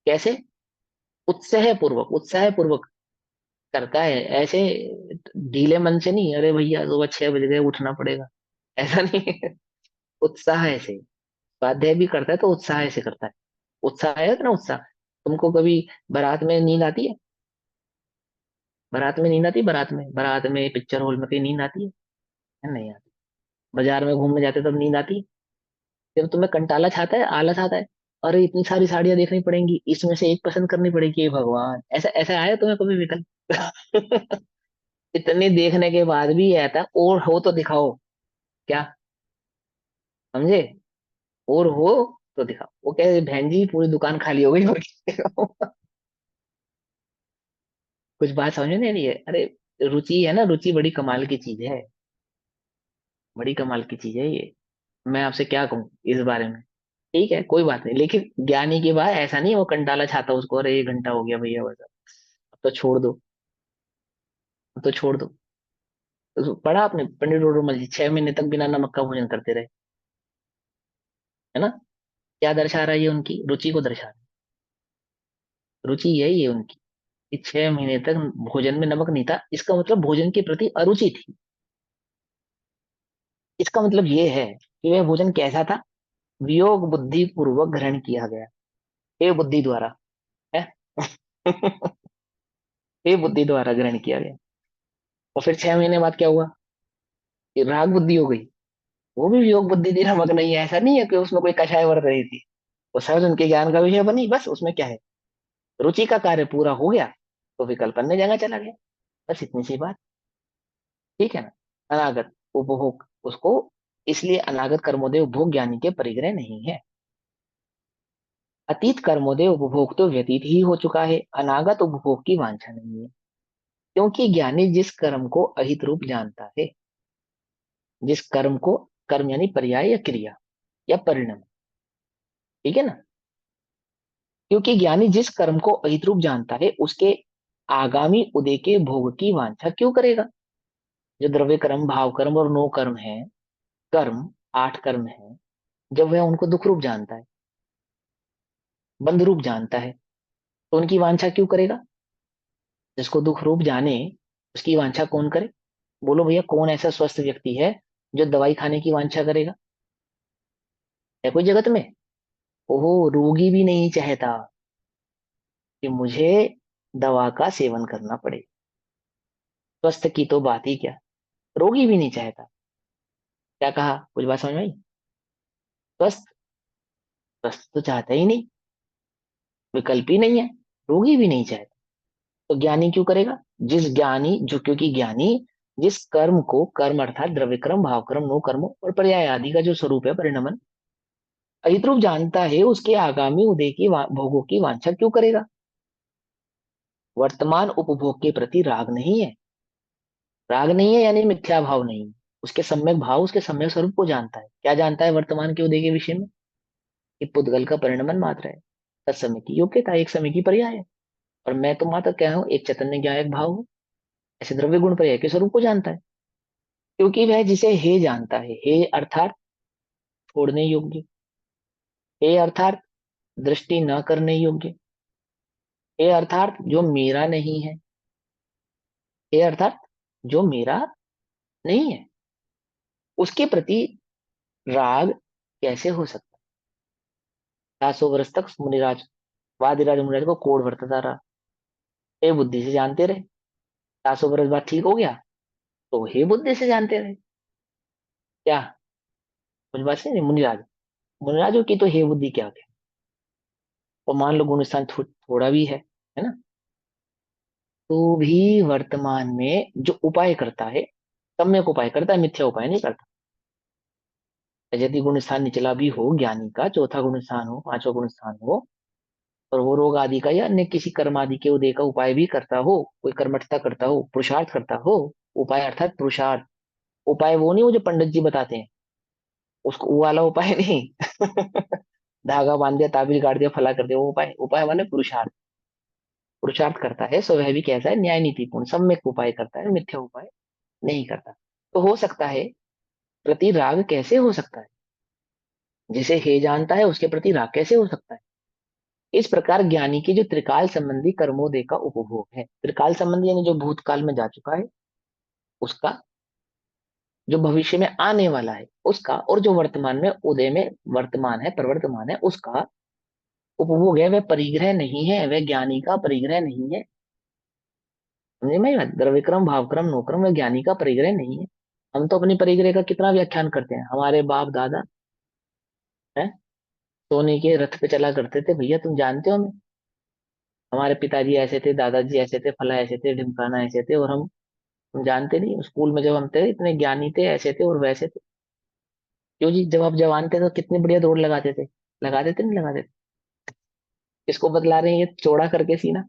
कैसे? उत्साह पूर्वक करता है, ऐसे ढीले मन से नहीं, अरे भैया सुबह 6 बज गए उठना पड़ेगा, ऐसा नहीं है। उत्साह से स्वाध्याय भी करता है, तो उत्साह से करता है। उत्साह है ना, उत्साह। तुमको कभी बारात में नींद आती है? बारात में नींद आती है? बारात में पिक्चर हॉल में कहीं नींद आती है? नहीं आती। बाजार में घूमने जाते तब नींद आती है? जब तुम्हें कंटाला छाता है, आलस आता है, अरे इतनी सारी साड़ियां देखनी पड़ेंगी, इसमें से एक पसंद करनी पड़ेगी, हे भगवान, ऐसा ऐसा आया तुम्हें कभी विकल्प? इतने देखने के बाद भी आता, और हो तो दिखाओ, क्या? समझे? और हो तो दिखाओ। वो कहे बहन जी पूरी दुकान खाली हो गई और क्या? कुछ बात समझ में नहीं आ रही है? अरे रुचि है ना, रुचि बड़ी कमाल की चीज है, बड़ी कमाल की चीज है ये। मैं आपसे क्या कहूँ इस बारे में? ठीक है कोई बात नहीं, लेकिन ज्ञानी की बात ऐसा नहीं है, वो कंटाला छाता उसको, अरे 1 घंटा हो गया भैया, बस अब तो छोड़ दो, अब तो छोड़ दो। तो पढ़ा आपने पंडित डोडोमल जी 6 महीने तक बिना नमक का भोजन करते रहे, है ना? क्या दर्शा रहा है? ये उनकी रुचि को दर्शा रहा है। रुचि यही है उनकी, कि 6 महीने तक भोजन में नमक नहीं था, इसका मतलब भोजन के प्रति अरुचि थी। इसका मतलब ये है कि वह भोजन कैसा था? वियोग बुद्धि पूर्वक ग्रहण किया गया, हे बुद्धि द्वारा, है। हे बुद्धि द्वारा ग्रहण किया गया। और फिर 6 महीने बाद क्या हुआ? कि राग बुद्धि हो गई। वो भी वियोग बुद्धि थी, नमक नहीं है, ऐसा नहीं है कि उसमें कोई कषाय वर्त रही थी। वो सहज उनके ज्ञान का विषय बनी, बस उसमें क्या है, रुचि का कार्य पूरा हो गया, तो विकल्प अन्य जगह चला गया, बस इतनी सी बात। ठीक है ना? अनागत उपभोग उसको, इसलिए अनागत कर्मोदय उपभोग ज्ञानी के परिग्रह नहीं है। अतीत कर्मोदय उपभोग तो व्यतीत ही हो चुका है, अनागत उपभोग की वांछा नहीं है। क्योंकि ज्ञानी जिस कर्म को अहित रूप जानता है, जिस कर्म को, कर्म यानी पर्याय या क्रिया या परिणाम, ठीक है ना? क्योंकि ज्ञानी जिस कर्म को अहित रूप जानता है, उसके आगामी उदय के भोग की वांछा क्यों करेगा? जो द्रव्य कर्म, भाव कर्म और नो कर्म है, कर्म 8 कर्म है, जब वह उनको दुख रूप जानता है, बंध रूप जानता है, तो उनकी वांछा क्यों करेगा? जिसको दुख रूप जाने, उसकी वांछा कौन करे? बोलो भैया, कौन ऐसा स्वस्थ व्यक्ति है जो दवाई खाने की वांछा करेगा? है कोई जगत में? ओहो, रोगी भी नहीं चाहता कि मुझे दवा का सेवन करना पड़े। स्वस्थ की तो बात ही क्या, रोगी भी नहीं चाहता। क्या कहा? कुछ बात समझ में आई? स्वस्थ, स्वस्थ तो चाहता ही नहीं, विकल्प ही नहीं है, रोगी भी नहीं चाहता। तो ज्ञानी क्यों करेगा? जिस ज्ञानी जो, क्योंकि ज्ञानी जिस कर्म को, कर्म अर्थात द्रव्य कर्म, भाव कर्म, नो कर्म और पर्याय आदि का जो स्वरूप है परिणमन, अहित रूप जानता है, उसके आगामी उदय की भोगों की वांछा क्यों करेगा? वर्तमान उपभोग के प्रति राग नहीं है। राग नहीं है यानी मिथ्या भाव नहीं है। उसके सम्यक भाव, उसके सम्यक स्वरूप को जानता है। क्या जानता है वर्तमान के उदय के विषय में? कि पुद्गल का परिणमन मात्र है, तत्समय की योग्यता, एक समय की पर्याय है। और मैं तो मात्र क्या हूँ, एक चैतन्य ज्ञायक भाव हूँ। ऐसे द्रव्य गुण पर्याय के स्वरूप को जानता है। क्योंकि वह जिसे हे जानता है, हे अर्थात छोड़ने योग्य, हे अर्थात दृष्टि न करने योग्य, हे अर्थात जो मेरा नहीं है, हे अर्थात जो मेरा नहीं है, उसके प्रति राग कैसे हो सकता है? 700 वर्ष तक मुनिराज, वादिराज मुनिराज को कोड़ वर्तता रहा। हे बुद्धि से जानते रहे। 700 वर्ष बाद ठीक हो गया, तो हे बुद्धि से जानते रहे। क्या कुछ बात नहीं? मुनिराज, मुनिराजों की तो हे बुद्धि क्या है। और मान लो गुण स्थान थोड़ा भी है ना, तो भी वर्तमान में जो उपाय करता है, सम्यक उपाय करता है, मिथ्या उपाय नहीं करता। यदि गुण स्थान निचला भी हो ज्ञानी का, चौथा गुण स्थान हो, पांचवा गुण स्थान हो, और वो रोग आदि का या अन्य किसी कर्म आदि के उदय का उपाय भी करता हो, कोई कर्मठता करता हो, पुरुषार्थ करता हो। उपाय अर्थात पुरुषार्थ। उपाय वो नहीं, वो जो पंडित जी बताते हैं, उसको वो वाला उपाय नहीं। धागा बांध दिया, ताबीज गाड़ दिया, फला कर दिया, वो उपाय? उपाय माने पुरुषार्थ। पुरुषार्थ करता है, सो वह भी कैसा है, न्याय नीतिपूर्ण सम्यक उपाय करता है, मिथ्या उपाय नहीं करता। तो हो सकता है, प्रति राग कैसे हो सकता है? जिसे हे जानता है उसके प्रति राग कैसे हो सकता है? इस प्रकार ज्ञानी की जो त्रिकाल संबंधी कर्मोदय का उपभोग है, त्रिकाल संबंधी यानी जो भूतकाल में जा चुका है उसका, जो भविष्य में आने वाला है उसका, और जो वर्तमान में उदय में वर्तमान है, प्रवर्तमान है, उसका उपभोग है, वह परिग्रह नहीं है, वह ज्ञानी का परिग्रह नहीं है। समझे मैं बात? द्रव्यक्रम भावक्रम नोक्रम वह ज्ञानी का परिग्रह नहीं है। हम तो अपनी परिग्रह का कितना व्याख्यान करते हैं। हमारे बाप दादा है, सोने के रथ पे चला करते थे, भैया तुम जानते हो हमें। हमारे पिताजी ऐसे थे, दादाजी ऐसे थे, फला ऐसे थे, ढिमकाना ऐसे थे, और हम जानते नहीं। स्कूल में जब हम थे इतने ज्ञानी थे, ऐसे थे और वैसे थे। क्यों जी? जब आप जवान थे तो कितने बढ़िया दौड़ लगाते थे। लगाते थे नहीं लगाते थे? किसको बतला रहे हैं ये चौड़ा करके सीना,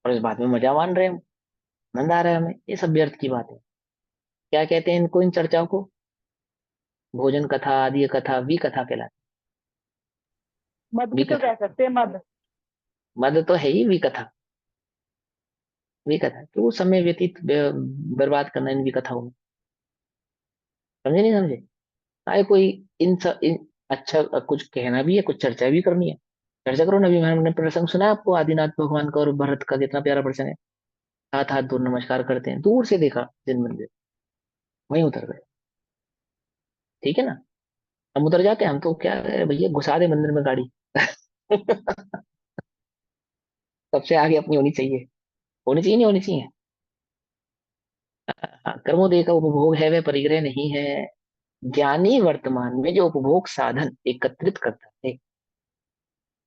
और इस बात में मजा मान रहे हैं हम, आनंद आ रहा है हमें। ये सब व्यर्थ की बात है। क्या कहते हैं इनको, इन चर्चाओं को? भोजन कथा, आदि कथा, वी कथा कहलाती मद है। वी भी तो कथा, कह सकते हैं, मद। मद तो है ही वी कथा। वी कथा क्यों समय व्यतीत बर्बाद करना इन वी कथाओं में? समझे नहीं समझे? आए कोई इन अच्छा कुछ कहना भी है, कुछ चर्चा भी करनी है, चर्चा करो ना। अभी मैंने प्रसंग सुना है आपको, आदिनाथ भगवान का और भरत का, कितना प्यारा प्रसंग है। हाथ हाथ दूर नमस्कार करते हैं, दूर से देखा जिन मंदिर, वहीं उतर गए। ठीक है ना? हम उतर जाते हैं, हम तो क्या है, भैया घुसा दे मंदिर में गाड़ी। सबसे आगे अपनी होनी चाहिए। होनी चाहिए नहीं होनी चाहिए? हाँ, कर्मोदय का उपभोग है, वह परिग्रह नहीं है। ज्ञानी वर्तमान में जो उपभोग साधन एकत्रित करता है,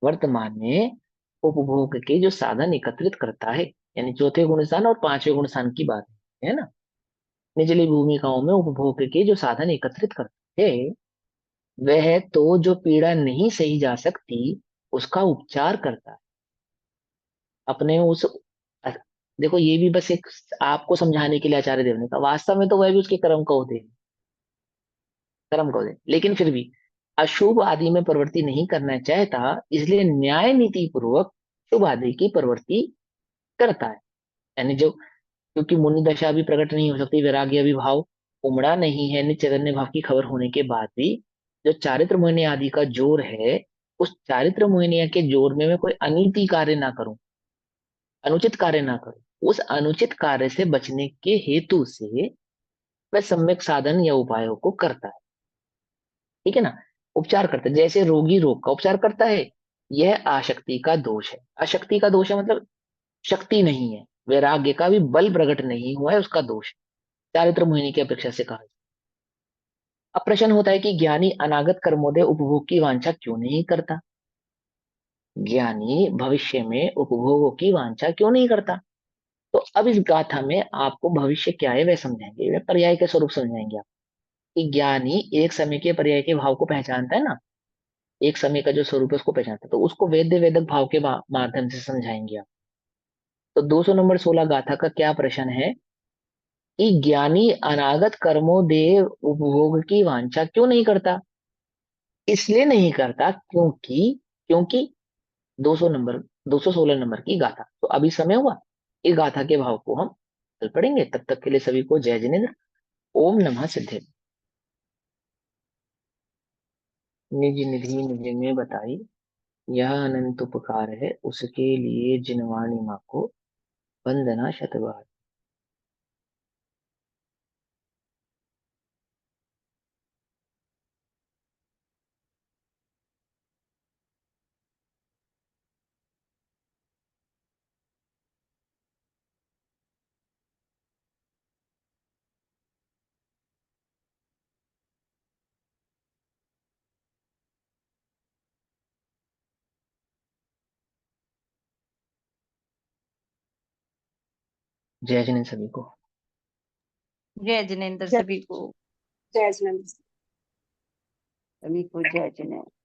वर्तमान में उपभोग के जो साधन एकत्रित करता है, यानी चौथे गुण स्थान और पांचवें गुण स्थान की बात है ना। निचली भूमिकाओं में उपभोग के जो साधन एकत्रित करता है, वह तो जो पीड़ा नहीं सही जा सकती उसका उपचार करता है। अपने उस अ- देखो, ये भी बस एक आपको समझाने के लिए आचार्य देव ने कहा, वास्तव में तो वह भी उसके कर्म का होते हैं, कर्म का होते हैं, लेकिन फिर भी अशुभ आदि में प्रवृत्ति नहीं करना चाहता, इसलिए न्याय नीति पूर्वक शुभ आदि की प्रवृत्ति करता है। यानी जो, क्योंकि मुनि दशा भी प्रकट नहीं हो सकती, वैराग्य भी भाव उमड़ा नहीं है, नित्य चैतन्य भाव की खबर होने के बाद भी जो चारित्र मोहिनी आदि का जोर है, उस चारित्र मोहिनिया के जोर में मैं कोई अनीति कार्य ना करूं, अनुचित कार्य ना करूं, उस अनुचित कार्य से बचने के हेतु से वह सम्यक साधन या उपायों को करता है। ठीक है ना? उपचार करता है, जैसे रोगी रोग का उपचार करता है। यह आशक्ति का दोष है। आशक्ति का दोष है मतलब शक्ति नहीं है, वैराग्य का भी बल प्रकट नहीं हुआ है, उसका दोष है। चारित्र मोहिनी की अपेक्षा से कहा। अब प्रश्न होता है कि ज्ञानी अनागत कर्मोदय उपभोग की वांछा क्यों नहीं करता? ज्ञानी भविष्य में उपभोगों की वांछा क्यों नहीं करता? तो अब इस गाथा में आपको भविष्य क्या है वह समझाएंगे, वह पर्याय के स्वरूप समझाएंगे आप। कि ज्ञानी एक समय के पर्याय के भाव को पहचानता है ना, एक समय का जो स्वरूप है उसको पहचानता है, तो उसको वेद्य वेदक भाव के माध्यम से समझाएंगे आप। तो 200 नंबर 16 गाथा का क्या प्रश्न है कि ज्ञानी अनागत कर्मों देव उपभोग की वांछा क्यों नहीं करता? इसलिए नहीं करता क्योंकि क्योंकि 200 नंबर 216 नंबर की गाथा। तो अभी समय हुआ, इस गाथा के भाव को हम कल पढ़ेंगे। तब तक के लिए सभी को जय जिनेन्द्र। ओम नमः सिद्धे। निज निधि निज में बताई, यह अनंत उपकार है उसके लिए जिनवाणी माँ को वंदना शतबार। जय जिनेन्द्र सभी को। जय जिनेन्द्र जय सभी को। जय जिनेन्द्र। सभी को जय जिनेन्द्र।